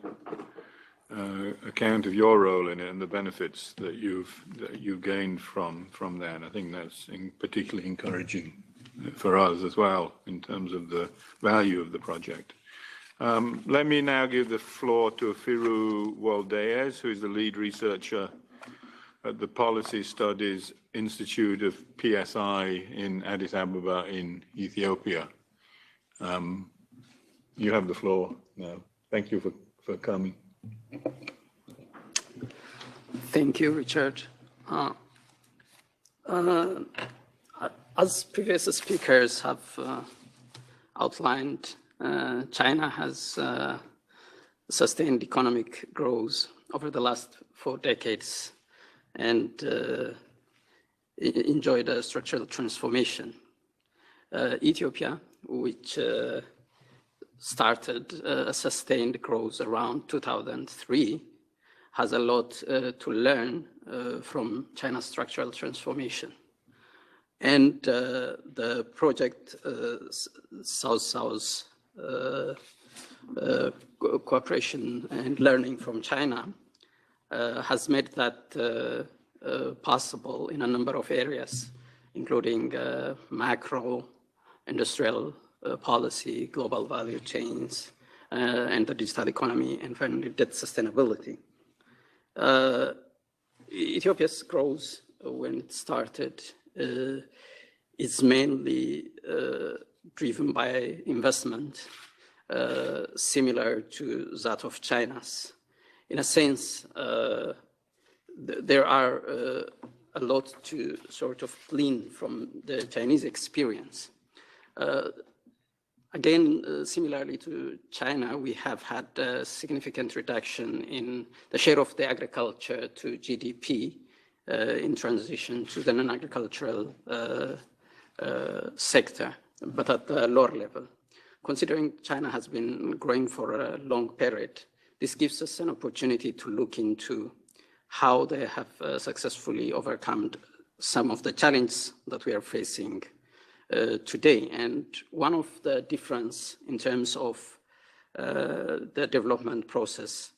account of your role in it and the benefits that you've gained from that. I think that's particularly encouraging for us as well in terms of the value of the project. Let me now give the floor to Firu Waldeas, who is the lead researcher at the Policy Studies Institute of PSI in Addis Ababa in Ethiopia. You have the floor now. Thank you for coming. Thank you, Richard. As previous speakers have outlined, China has sustained economic growth over the last 4 decades and enjoyed a structural transformation. Ethiopia, which started a sustained growth around 2003, has a lot to learn from China's structural transformation. And the project South-South cooperation and learning from China has made that possible in a number of areas, including macro, industrial policy, global value chains, and the digital economy, and finally debt sustainability. Ethiopia's growth, when it started, is mainly driven by investment, similar to that of China's. In a sense, there are a lot to sort of glean from the Chinese experience. Again, similarly to China, we have had a significant reduction in the share of the agriculture to GDP in transition to the non-agricultural sector, but at a lower level. Considering China has been growing for a long period, this gives us an opportunity to look into how they have successfully overcome some of the challenges that we are facing today. And one of the difference in terms of the development process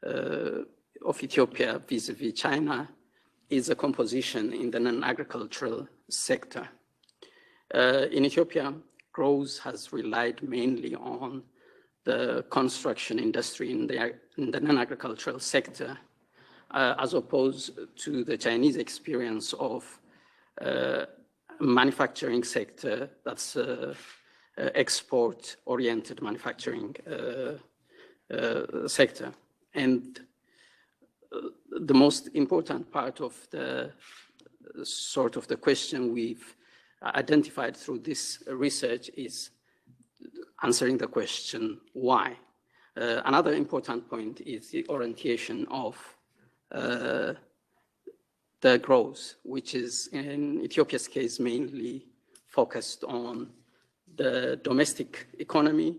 of Ethiopia vis-a-vis China is a composition in the non-agricultural sector. In Ethiopia, growth has relied mainly on the construction industry in the non-agricultural sector, as opposed to the Chinese experience of manufacturing sector that's export-oriented manufacturing sector. And the most important part of the sort of the question we've identified through this research is answering the question, why? Another important point is the orientation of the growth, which is in Ethiopia's case mainly focused on the domestic economy,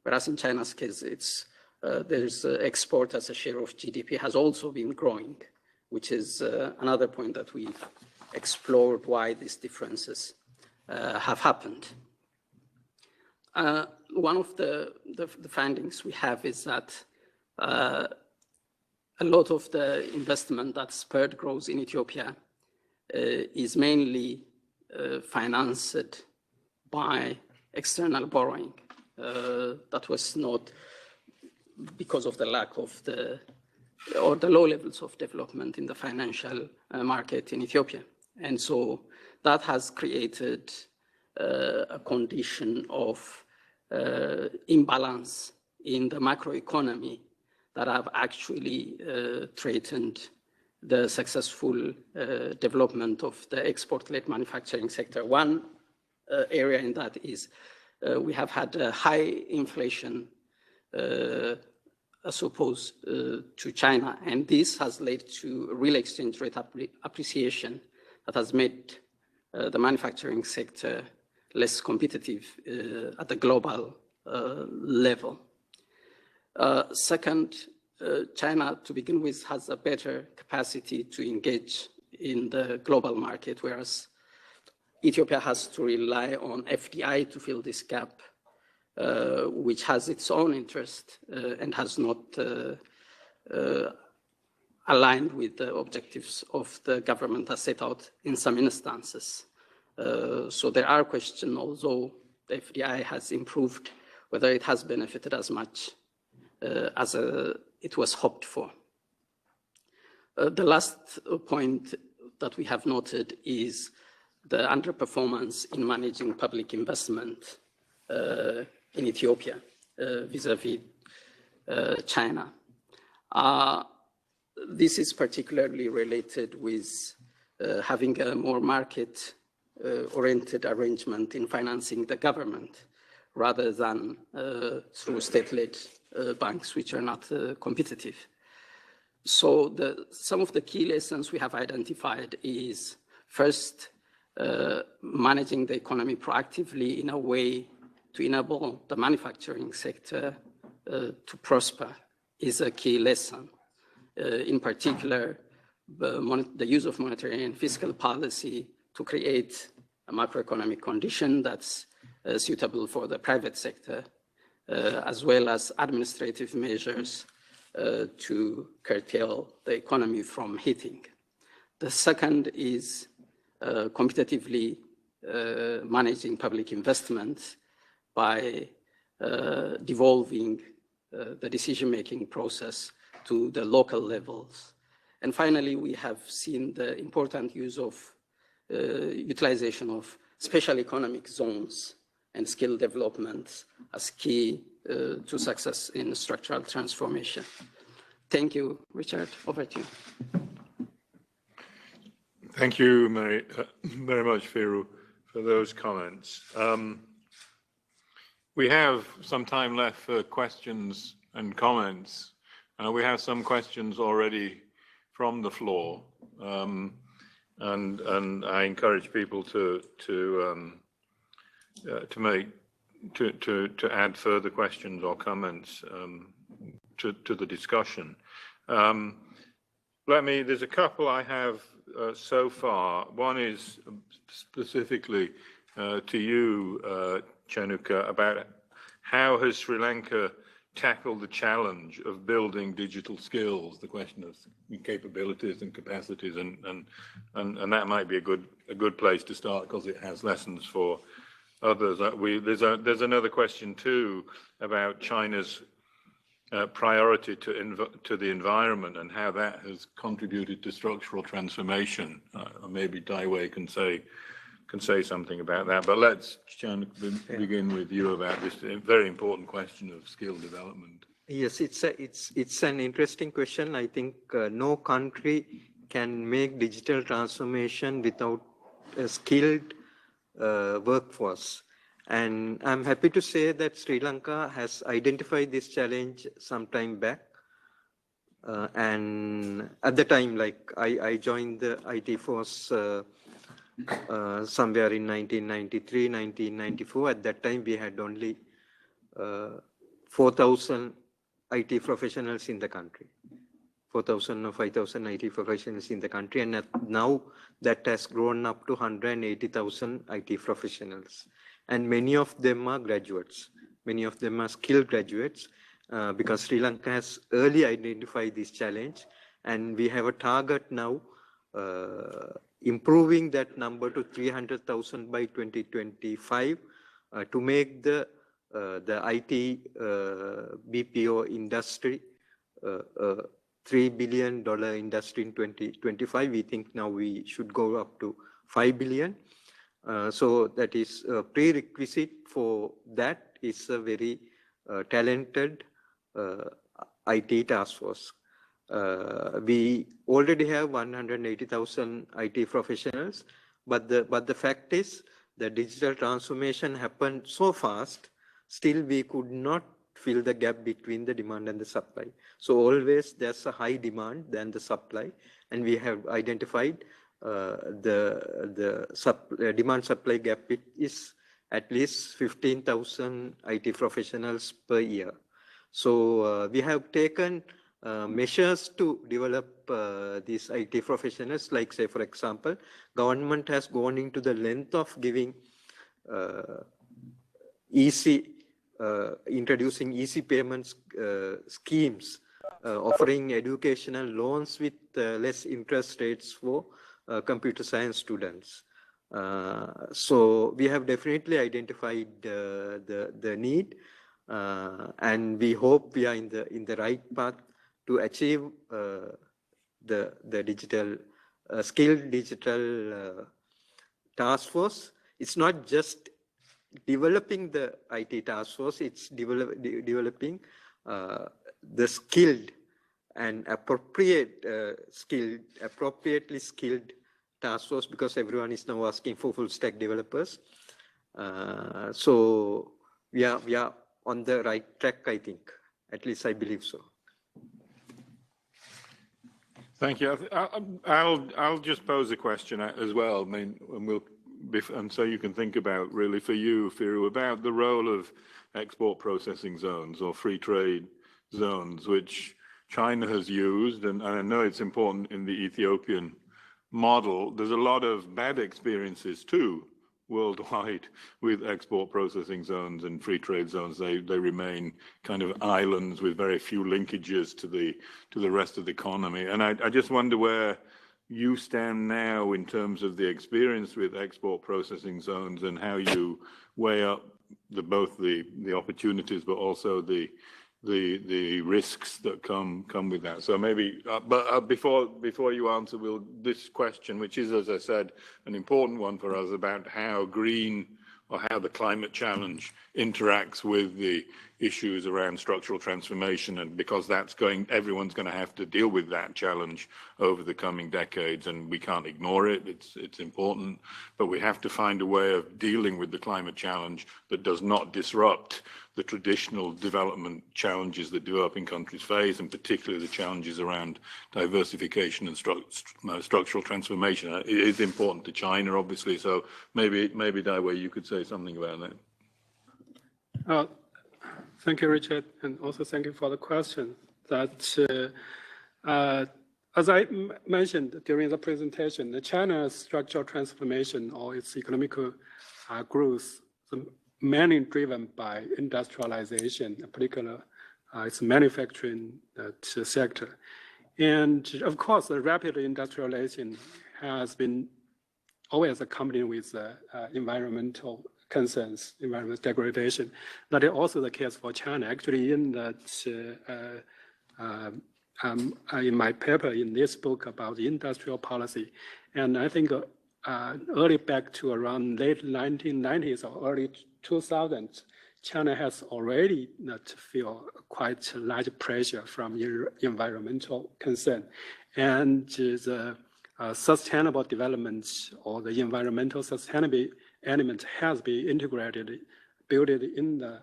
whereas in China's case, it's there's export as a share of GDP has also been growing, which is another point that we've explored why these differences have happened. One of the findings we have is that a lot of the investment that spurred growth in Ethiopia is mainly financed by external borrowing. That was not because of the lack of the low levels of development in the financial market in Ethiopia. And so that has created a condition of imbalance in the macroeconomy that have actually threatened the successful development of the export-led manufacturing sector. One area in that is we have had a high inflation as opposed to China, and this has led to real exchange rate appreciation that has made the manufacturing sector less competitive at the global level. Second, China, to begin with, has a better capacity to engage in the global market, whereas Ethiopia has to rely on FDI to fill this gap, which has its own interest and has not aligned with the objectives of the government as set out in some instances. So there are questions, although the FDI has improved, whether it has benefited as much as it was hoped for. The last point that we have noted is the underperformance in managing public investment in Ethiopia vis-à-vis China. This is particularly related with having a more market-oriented arrangement in financing the government rather than through state-led banks, which are not competitive. So some of the key lessons we have identified is, first, managing the economy proactively in a way to enable the manufacturing sector to prosper is a key lesson. In particular, the use of monetary and fiscal policy to create a macroeconomic condition that's suitable for the private sector, as well as administrative measures to curtail the economy from hitting. The second is competitively managing public investment by devolving the decision-making process to the local levels. And finally, we have seen the important use of utilization of special economic zones and skill development as key to success in structural transformation. Thank you, Richard. Over to you. Thank you very much, Firu, for those comments. We have some time left for questions and comments. We have some questions already from the floor, and I encourage people to add further questions or comments to the discussion. There's a couple I have so far. One is specifically to you, Chenuka, about how has Sri Lanka tackled the challenge of building digital skills, the question of capabilities and capacities, and that might be a good place to start because it has lessons for others. There's another question too about China's priority to the environment and how that has contributed to structural transformation. Maybe Daiwei can say something about that. But let's begin with you about this very important question of skill development. Yes, it's an interesting question. I think no country can make digital transformation without a skilled workforce. And I'm happy to say that Sri Lanka has identified this challenge some time back. And at the time, like I joined the IT force somewhere in 1993, 1994. At that time, we had only 4,000 IT professionals in the country. 4,000 or 5,000 IT professionals in the country. And now that has grown up to 180,000 IT professionals. And many of them are graduates. Many of them are skilled graduates because Sri Lanka has early identified this challenge. And we have a target now improving that number to 300,000 by 2025 to make the IT BPO industry $3 billion industry in 2025. We think now we should go up to 5 billion. So that is a prerequisite for that is a very talented IT task force. We already have 180,000 IT professionals, but the fact is the digital transformation happened so fast, still we could not fill the gap between the demand and the supply. So always there's a high demand than the supply, and we have identified the demand supply gap is at least 15,000 IT professionals per year. So we have taken measures to develop these IT professionals, like say, for example, government has gone into the length of giving introducing easy payments schemes, offering educational loans with less interest rates for computer science students. So we have definitely identified the need, and we hope we are in the right path to achieve the digital skilled digital task force. It's not just developing the IT task force, it's developing the skilled and appropriately skilled task force, because everyone is now asking for full stack developers. So we are on the right track, I think. At least I believe so. Thank you. I'll just pose a question as well. I mean, and so you can think about, really, for you, Firu, about the role of export processing zones or free trade zones, which China has used, and I know it's important in the Ethiopian model. There's a lot of bad experiences too worldwide with export processing zones and free trade zones. They remain kind of islands with very few linkages to the rest of the economy. And I just wonder where you stand now in terms of the experience with export processing zones, and how you weigh up both the opportunities but also the risks that come with that. So maybe, before you answer, this question, which is, as I said, an important one for us, about how green or how the climate challenge interacts with the issues around structural transformation, and because everyone's going to have to deal with that challenge over the coming decades, and we can't ignore it. It's important, but we have to find a way of dealing with the climate challenge that does not disrupt the traditional development challenges that developing countries face, and particularly the challenges around diversification and structural transformation. It is important to China, obviously, so maybe Daiwei, you could say something about that. Thank you, Richard, and also thank you for the question. That, as I mentioned during the presentation, China's structural transformation or its economic growth, mainly driven by industrialization, in particular, its manufacturing sector. And of course, the rapid industrialization has been always accompanied with environmental concerns, environmental degradation. That is also the case for China. Actually, in my paper in this book about the industrial policy, and I think early back to around late 1990s or early 2000s, China has already feel quite large pressure from environmental concern, and the sustainable development or the environmental sustainability element has been integrated, built in the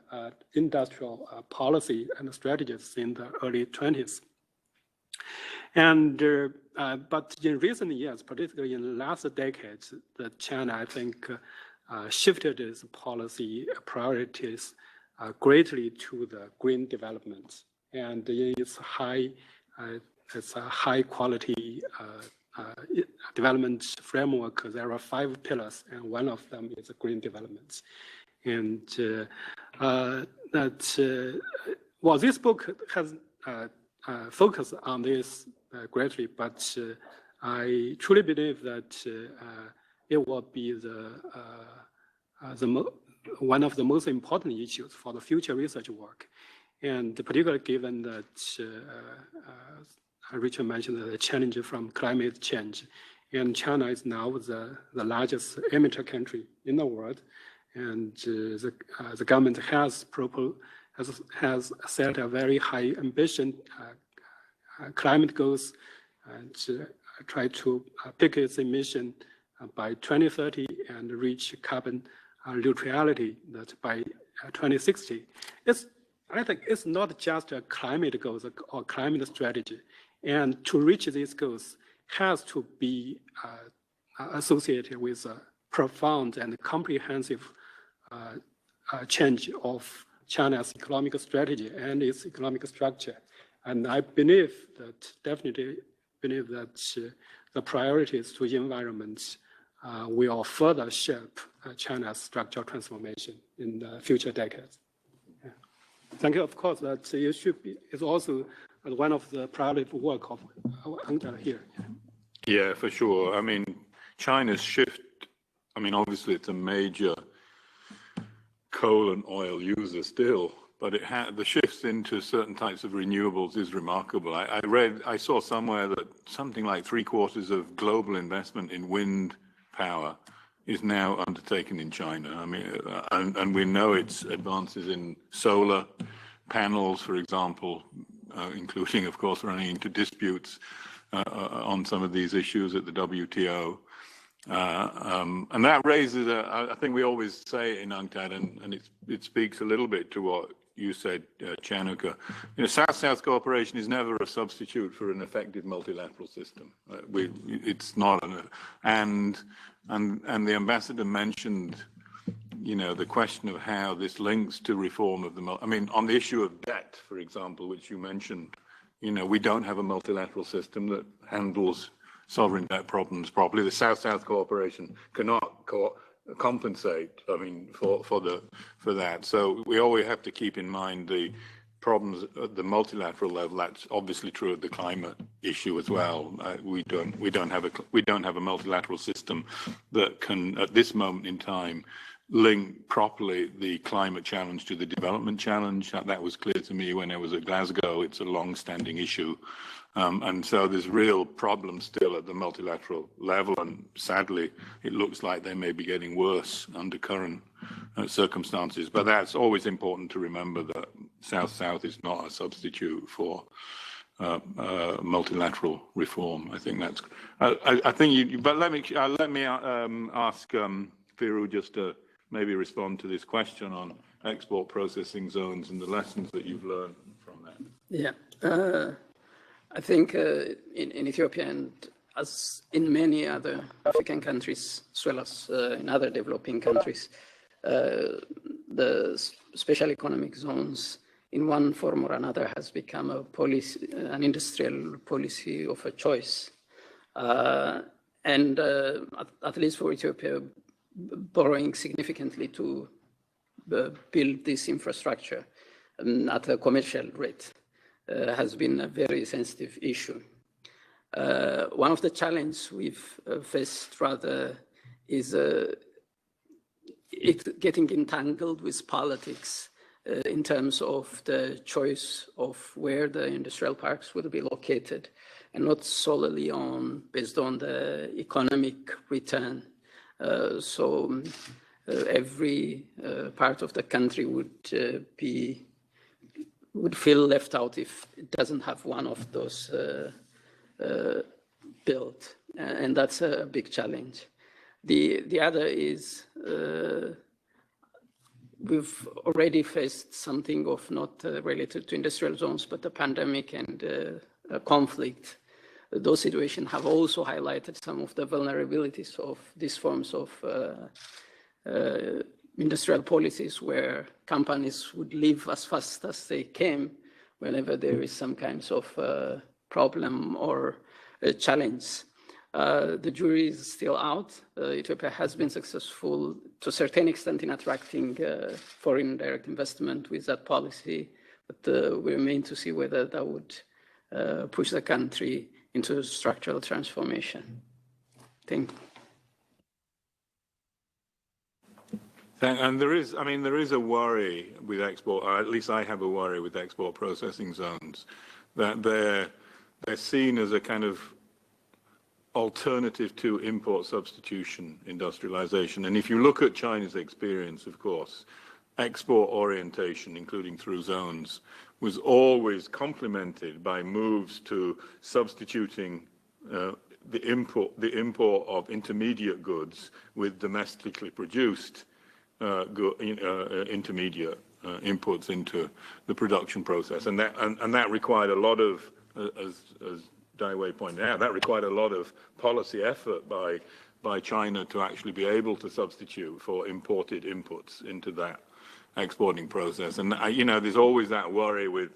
industrial policy and strategies in the early 20s. And but in recent years, particularly in the last decades, China, I think, shifted its policy priorities greatly to the green development, and it's a high quality development framework. There are 5 pillars, and one of them is green development. And this book has focused on this greatly, but I truly believe that it will be one of the most important issues for the future research work, and particularly given that Richard mentioned the challenge from climate change, and China is now the largest emitter country in the world, and the government has set a very high ambition climate goals and try to pick its emission by 2030 and reach carbon neutrality that by 2060. I think it's not just a climate goals or climate strategy. And to reach these goals has to be associated with a profound and comprehensive change of China's economic strategy and its economic structure. And I definitely believe that the priorities to environment will further shape China's structural transformation in the future decades. Yeah. Thank you. Of course, that issue is also one of the priority work of Icta here. Yeah, for sure. I mean, China's shift, I mean, obviously it's a major coal and oil user still, but the shifts into certain types of renewables is remarkable. I saw somewhere that something like 3/4 of global investment in wind power is now undertaken in China. I mean, and we know it's advances in solar panels, for example, including, of course, running into disputes on some of these issues at the WTO. And that raises, I think we always say in UNCTAD, and it speaks a little bit to what you said, Chanuka. You know, South-South cooperation is never a substitute for an effective multilateral system. It's not, and the ambassador mentioned, you know, the question of how this links to reform of the. I mean, on the issue of debt, for example, which you mentioned, you know, we don't have a multilateral system that handles sovereign debt problems properly. The South-South cooperation cannot compensate, I mean, for that. So we always have to keep in mind the problems at the multilateral level. That's obviously true of the climate issue as well. We don't have a multilateral system that can, at this moment in time, link properly the climate challenge to the development challenge. That was clear to me when I was at Glasgow. It's a long-standing issue. And so there's real problems still at the multilateral level, and sadly, it looks like they may be getting worse under current circumstances. But that's always important to remember, that South-South is not a substitute for multilateral reform. I think that's. I think you. But let me ask Firu just to maybe respond to this question on export processing zones and the lessons that you've learned from that. Yeah. I think in Ethiopia, and as in many other African countries, as well as in other developing countries, the special economic zones, in one form or another, has become a policy, an industrial policy of a choice. And at least for Ethiopia, borrowing significantly to build this infrastructure at a commercial rate has been a very sensitive issue. One of the challenges we've faced rather is it getting entangled with politics in terms of the choice of where the industrial parks will be located, and not solely based on the economic return. So every part of the country would feel left out if it doesn't have one of those built, and that's a big challenge. The other is we've already faced something of not related to industrial zones, but the pandemic and conflict. Those situations have also highlighted some of the vulnerabilities of these forms of industrial policies, where companies would leave as fast as they came whenever there is some kinds of problem or a challenge. The jury is still out. Ethiopia has been successful to a certain extent in attracting foreign direct investment with that policy, but we remain to see whether that would push the country into structural transformation. Thank you. And there is a worry with export, or at least I have a worry with export processing zones, that they're seen as a kind of alternative to import substitution industrialization. And if you look at China's experience, of course, export orientation, including through zones, was always complemented by moves to substituting the import of intermediate goods with domestically produced intermediate inputs into the production process, and that required a lot of, as Daiwei pointed out, that required a lot of policy effort by China to actually be able to substitute for imported inputs into that exporting process. And there's always that worry with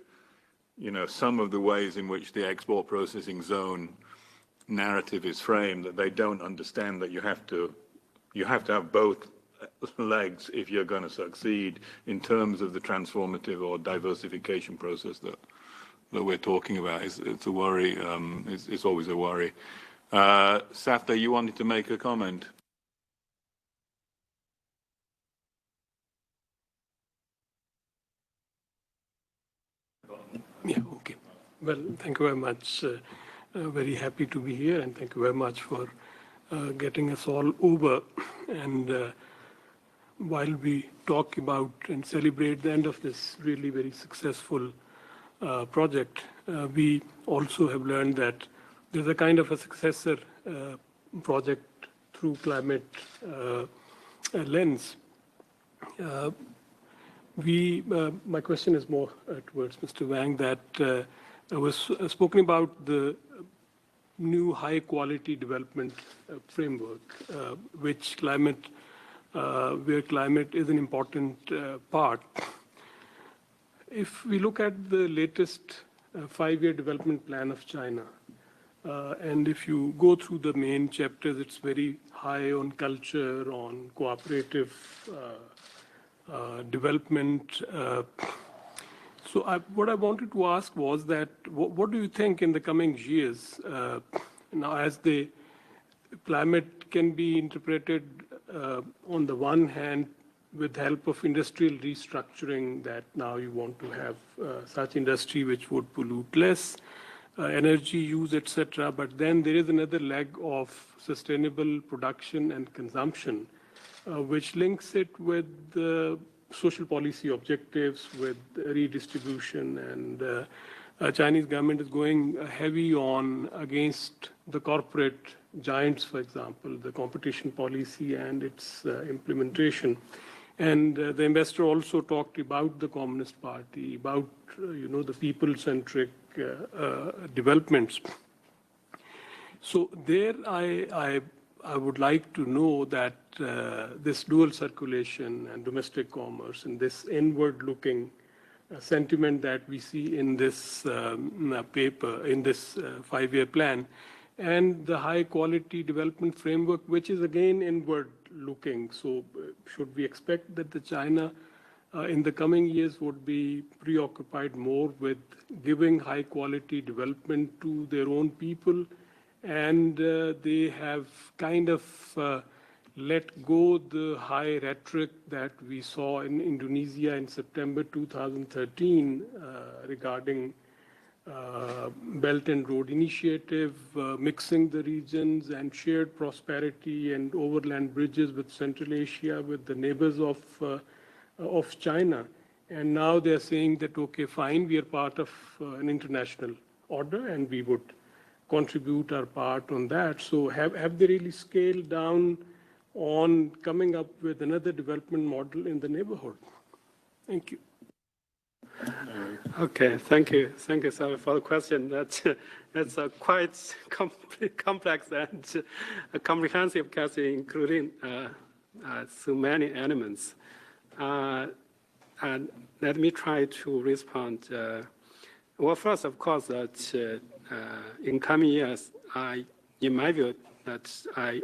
some of the ways in which the export processing zone narrative is framed, that they don't understand that you have to have both legs if you're going to succeed in terms of the transformative or diversification process that we're talking about. It's a worry. It's always a worry. Safta, you wanted to make a comment? Yeah, okay. Well, thank you very much. Very happy to be here, and thank you very much for getting us all over. And while we talk about and celebrate the end of this really very successful project, we also have learned that there's a kind of a successor project through climate lens. My question is more towards Mr. Wang, that was spoken about the new high-quality development framework, which where climate is an important part. If we look at the latest 5-year development plan of China, and if you go through the main chapters, it's very high on culture, on cooperative development. So what I wanted to ask was that, what do you think in the coming years, now as the climate can be interpreted on the one hand with help of industrial restructuring, that now you want to have such industry which would pollute less, energy use, etc. But then there is another leg of sustainable production and consumption, which links it with the social policy objectives, with redistribution, and Chinese government is going heavy on against the corporate giants, for example, the competition policy and its implementation. And the investor also talked about the Communist Party, about the people-centric developments. So there, I would like to know that this dual circulation and domestic commerce and this inward-looking sentiment that we see in this paper, in this 5-year plan, and the high-quality development framework, which is again inward-looking. So should we expect that the China in the coming years would be preoccupied more with giving high-quality development to their own people, and they have kind of let go the high rhetoric that we saw in Indonesia in September 2013 regarding Belt and Road Initiative, mixing the regions and shared prosperity and overland bridges with Central Asia, with the neighbors of China. And now they're saying that, okay, fine, we are part of an international order and we would contribute our part on that. So have they really scaled down on coming up with another development model in the neighborhood? Thank you. Okay, thank you, sir, for the question. That's a quite complex and a comprehensive question, including so many elements. And let me try to respond. Well, first, of course, that in coming years, in my view, that I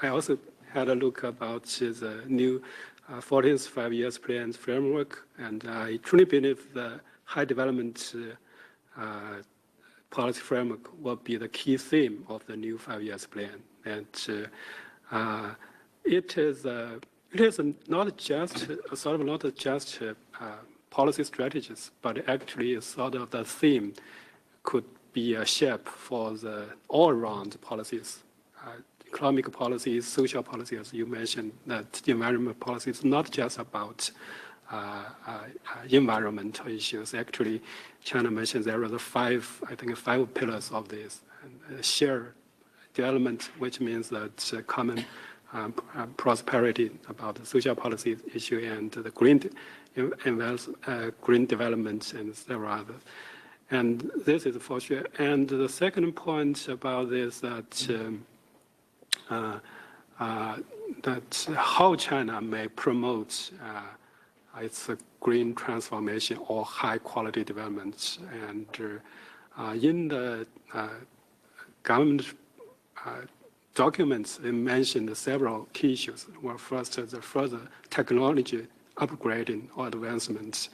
also had a look about the new 14th 5-year plan framework, and I truly believe the high development policy framework will be the key theme of the new 5-year plan. And it is not just policy strategies, but actually sort of the theme could be a shape for the all-around policies. Economic policies, social policies, as you mentioned, that the environment policy is not just about environmental issues. Actually, China mentioned there are five pillars of this. Shared development, which means that common prosperity about the social policy issue and the green development and several others. And this is for sure. And the second point about this that how China may promote its green transformation or high quality development. And in the government documents, it mentioned several key issues. Well, first, the further technology upgrading or advancements.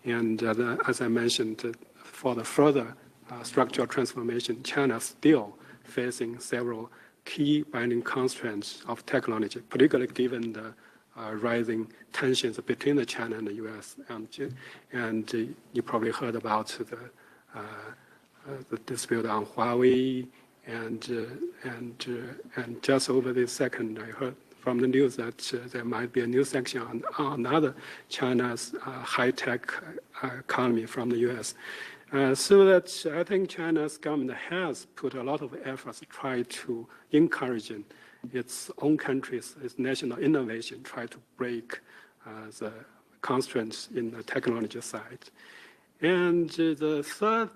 And as I mentioned, for the further structural transformation, China is still facing several key binding constraints of technology, particularly given the rising tensions between the China and the U.S. And you probably heard about the dispute on Huawei, and just over this second, I heard from the news that there might be a new sanction on another China's high-tech economy from the U.S. So that I think China's government has put a lot of efforts to try to encourage its own countries, its national innovation, try to break the constraints in the technology side. And the third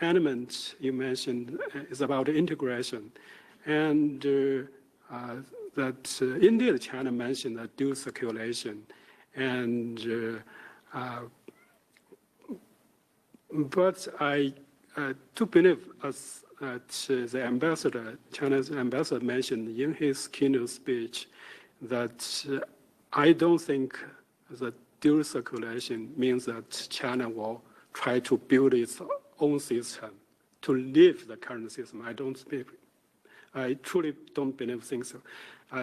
element you mentioned is about integration. And that indeed China mentioned that dual circulation. And but I do believe, as the ambassador, China's ambassador mentioned in his keynote speech, that I don't think that dual circulation means that China will try to build its own system to leave the current system. I truly don't think so.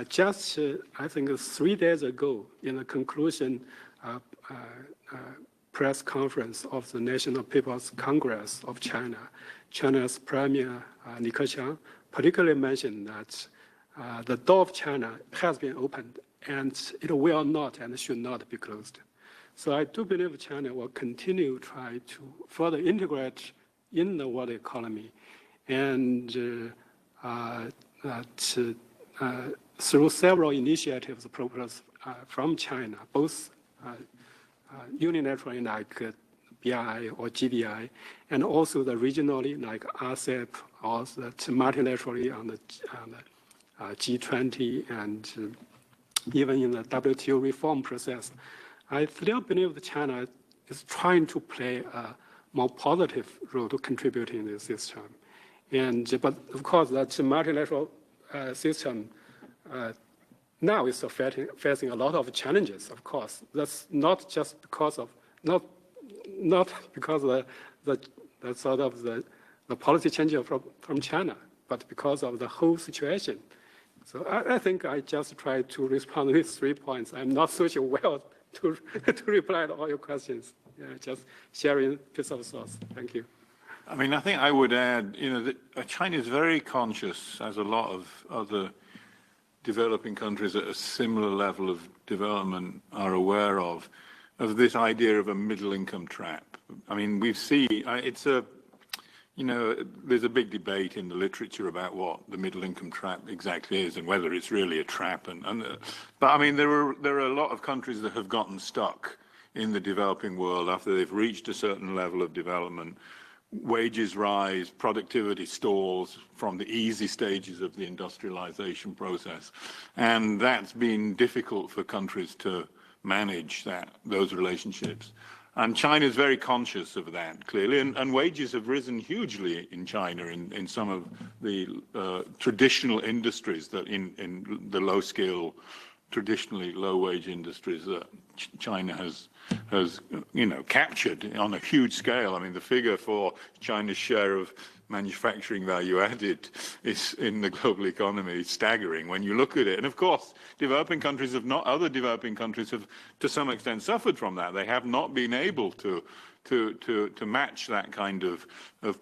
Just, I think 3 days ago, in the conclusion press conference of the National People's Congress of China, China's Premier Li Keqiang particularly mentioned that the door of China has been opened and it will not and should not be closed. So I do believe China will continue to try to further integrate in the world economy, and through several initiatives proposed from China, both unilaterally like BRI or GBI, and also the regionally like RCEP, or that multilaterally on the G20, and even in the WTO reform process. I still believe that China is trying to play a more positive role to contribute in this system. But of course, that multilateral system now is facing a lot of challenges. Of course, that's not just because of not because of the sort of the policy change from China, but because of the whole situation. So I think I just tried to respond with 3 points. I'm not so sure well to reply to all your questions. Yeah, just sharing piece of thoughts. Thank you. I mean, I think I would add, that China is very conscious, as a lot of other developing countries at a similar level of development are aware of this idea of a middle-income trap. I mean, there's a big debate in the literature about what the middle-income trap exactly is and whether it's really a trap. But I mean, there are a lot of countries that have gotten stuck in the developing world after they've reached a certain level of development. Wages rise, productivity stalls from the easy stages of the industrialization process. And that's been difficult for countries to manage those relationships. And China is very conscious of that, clearly. And wages have risen hugely in China in some of the traditional industries that in the low-skill, traditionally low-wage industries that China has captured on a huge scale. I mean, the figure for China's share of manufacturing value added is in the global economy staggering when you look at it. And of course, other developing countries have to some extent suffered from that. They have not been able to match that kind of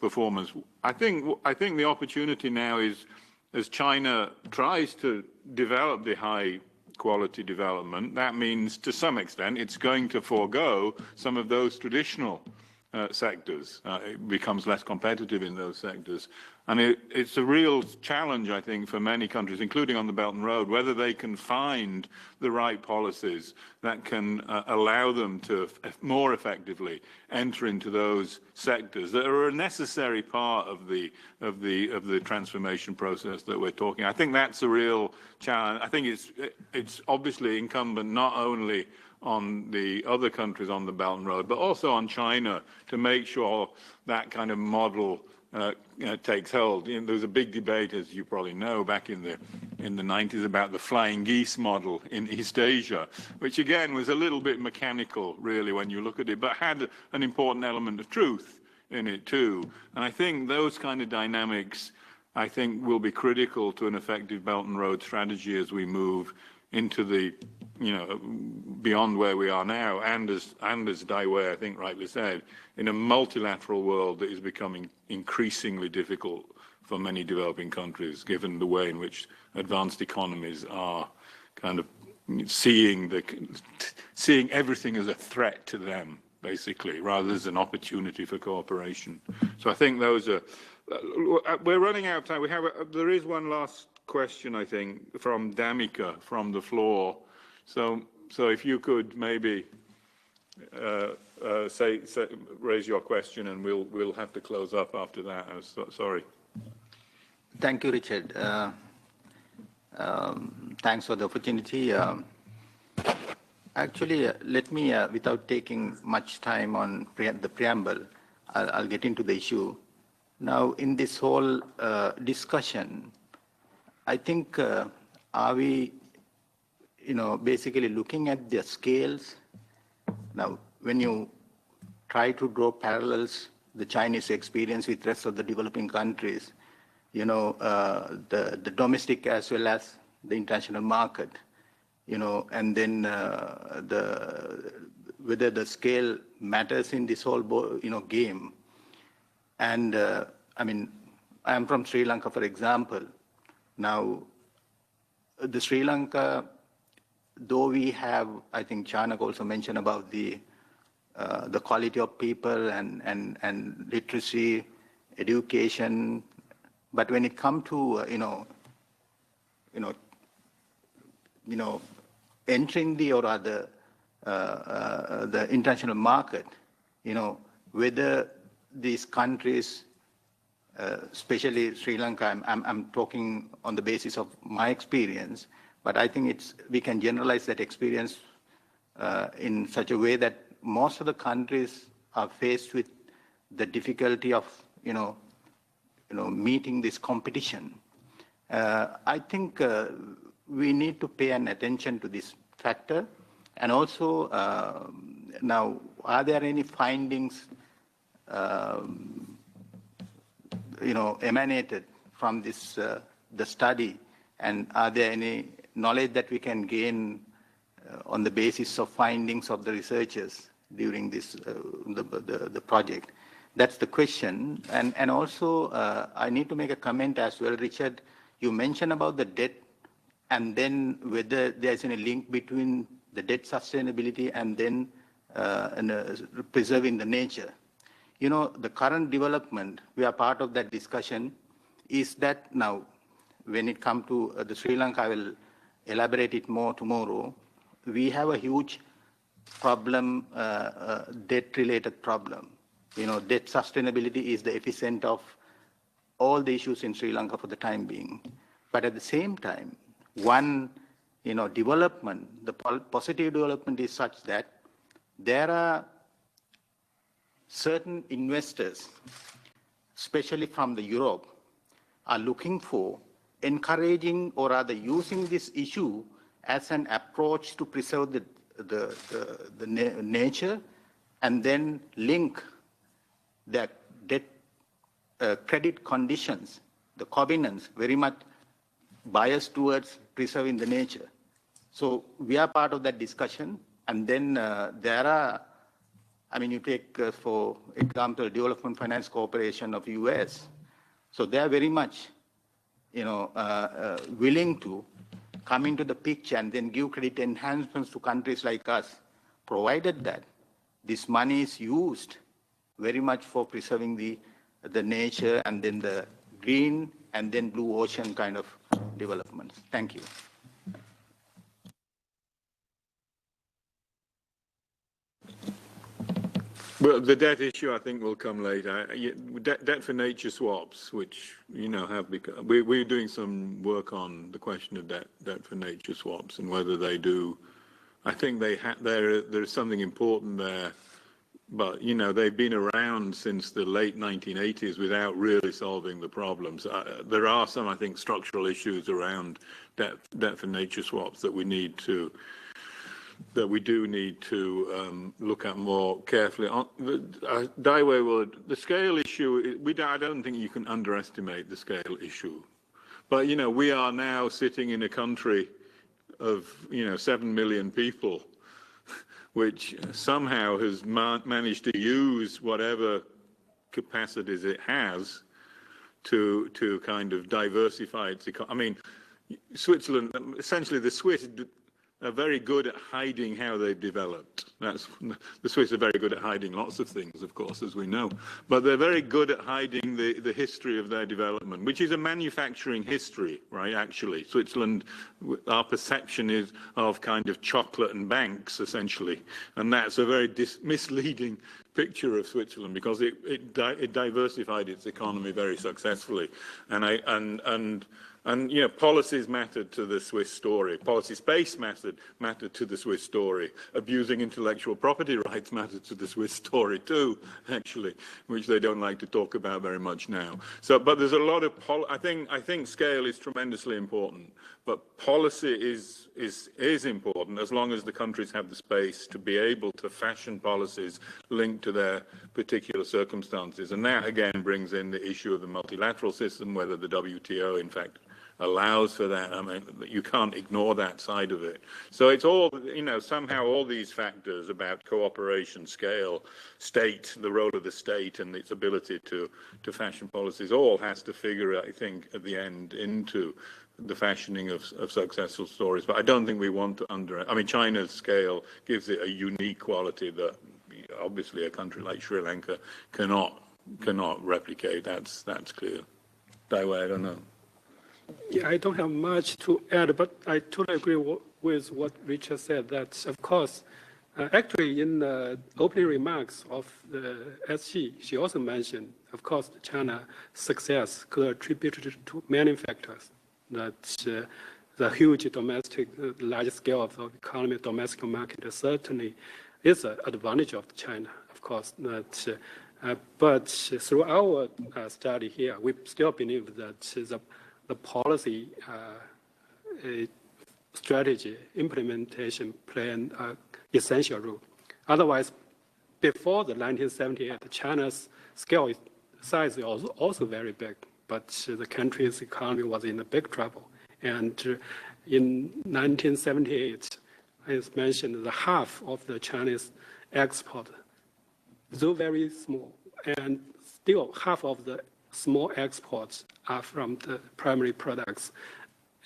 performance. I think the opportunity now is, as China tries to develop the high quality development, that means to some extent it's going to forego some of those traditional sectors. It becomes less competitive in those sectors. And it's a real challenge, I think, for many countries, including on the Belt and Road, whether they can find the right policies that can allow them to more effectively enter into those sectors that are a necessary part of the transformation process that we're talking. I think that's a real challenge. I think it's obviously incumbent not only on the other countries on the Belt and Road, but also on China to make sure that kind of model takes hold. You know, there was a big debate, as you probably know, back in the 90s about the flying geese model in East Asia, which again was a little bit mechanical, really, when you look at it, but had an important element of truth in it too. And I think those kind of dynamics, I think, will be critical to an effective Belt and Road strategy as we move into the, beyond where we are now, and as Dai Wei, I think, rightly said, in a multilateral world that is becoming increasingly difficult for many developing countries, given the way in which advanced economies are kind of seeing everything as a threat to them, basically, rather than an opportunity for cooperation. So I think those are. We're running out of time. There is one last question, I think, from Damika from the floor. So if you could maybe raise your question, and we'll have to close up after that. Sorry. Thank you, Richard. Thanks for the opportunity. Actually, let me, without taking much time on the preamble, I'll get into the issue. Now, in this whole discussion, I think, are we, basically looking at the scales? Now, when you try to draw parallels, the Chinese experience with the rest of the developing countries, the domestic as well as the international market, and then whether the scale matters in this whole, game. And I mean, I am from Sri Lanka, for example. Now, the Sri Lanka, though we have, I think Chanak also mentioned about the quality of people and literacy, education, but when it comes to entering the or rather the international market, whether these countries, especially Sri Lanka, I'm talking on the basis of my experience, but I think we can generalize that experience in such a way that most of the countries are faced with the difficulty of, meeting this competition. I think we need to pay an attention to this factor. And also, now, are there any findings, emanated from this the study, and are there any knowledge that we can gain on the basis of findings of the researchers during this the project? That's the question. And also, I need to make a comment as well, Richard. You mentioned about the debt, and then whether there's any link between the debt sustainability and then preserving the nature. The current development, we are part of that discussion, is that now, when it comes to the Sri Lanka, I will elaborate it more tomorrow, we have a huge problem, debt-related problem. Debt sustainability is the epicenter of all the issues in Sri Lanka for the time being. But at the same time, one, development, the positive development is such that there are certain investors, especially from the Europe, are looking for encouraging or rather using this issue as an approach to preserve the nature, and then link the debt credit conditions, the covenants, very much biased towards preserving the nature. So we are part of that discussion. And then there are, you take, for example, Development Finance Corporation of US. So they are very much, willing to come into the picture and then give credit enhancements to countries like us, provided that this money is used very much for preserving the nature and then the green and then blue ocean kind of developments. Thank you. Well, the debt issue, I think, will come later. Debt for nature swaps, which, have become... We're doing some work on the question of debt for nature swaps and whether they do... I think there's something important there, but, they've been around since the late 1980s without really solving the problems. There are some, I think, structural issues around debt for nature swaps that we do need to look at more carefully. The scale issue, I don't think you can underestimate the scale issue. But, we are now sitting in a country of, 7 million people, which somehow has managed to use whatever capacities it has to kind of diversify its economy. I mean, Switzerland, essentially the Swiss are very good at hiding how they've developed. The Swiss are very good at hiding lots of things, of course, as we know. But they're very good at hiding the history of their development, which is a manufacturing history, right, actually. Switzerland, our perception is of kind of chocolate and banks, essentially. And that's a very misleading picture of Switzerland because it diversified its economy very successfully. And policies mattered to the Swiss story. Policy space mattered to the Swiss story. Abusing intellectual property rights mattered to the Swiss story too, actually, which they don't like to talk about very much now. So, but there's a lot of I think scale is tremendously important, but policy is important as long as the countries have the space to be able to fashion policies linked to their particular circumstances. And that again brings in the issue of the multilateral system, whether the WTO, in fact, allows for that. I mean, you can't ignore that side of it. So it's all, somehow all these factors about cooperation, scale, state, the role of the state and its ability to fashion policies, all has to figure, I think, at the end into the fashioning of successful stories. But I don't think we want to China's scale gives it a unique quality that obviously a country like Sri Lanka cannot replicate. That's clear. Daiwei, I don't know. Yeah, I don't have much to add, but I totally agree with what Richard said, that, of course, actually in the opening remarks of the SG, she also mentioned, of course, China's success could attribute to many factors, that the huge domestic, large scale of the economy, domestic market certainly is an advantage of China, of course. That, but through our study here, we still believe that the policy strategy implementation play an essential role. Otherwise, before the 1978, China's size is also very big, but the country's economy was in a big trouble. And in 1978, as mentioned, the half of the Chinese export, though very small, and still half of the small exports are from the primary products.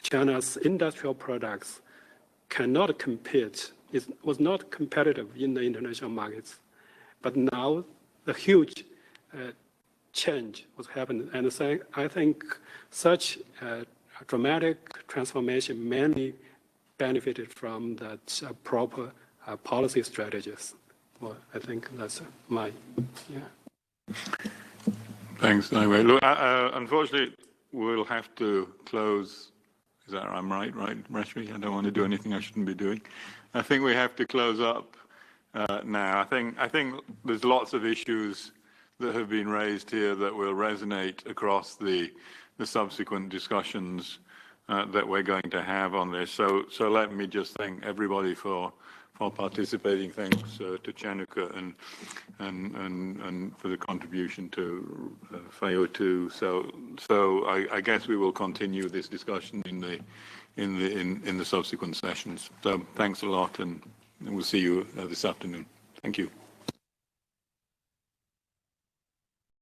China's industrial products cannot compete, it was not competitive in the international markets. But now the huge change was happening. And so I think such a dramatic transformation mainly benefited from that proper policy strategies. Well, I think that's my, Thanks, Daiwei. Look, unfortunately, we'll have to close. Is that I'm right, Rashmi? I don't want to do anything I shouldn't be doing. I think we have to close up now. I think there's lots of issues that have been raised here that will resonate across the subsequent discussions that we're going to have on this. So let me just thank everybody for participating. Thanks to Chenuka and for the contribution to Fayo too. So I guess we will continue this discussion in the subsequent sessions. So thanks a lot, and we'll see you this afternoon. Thank you.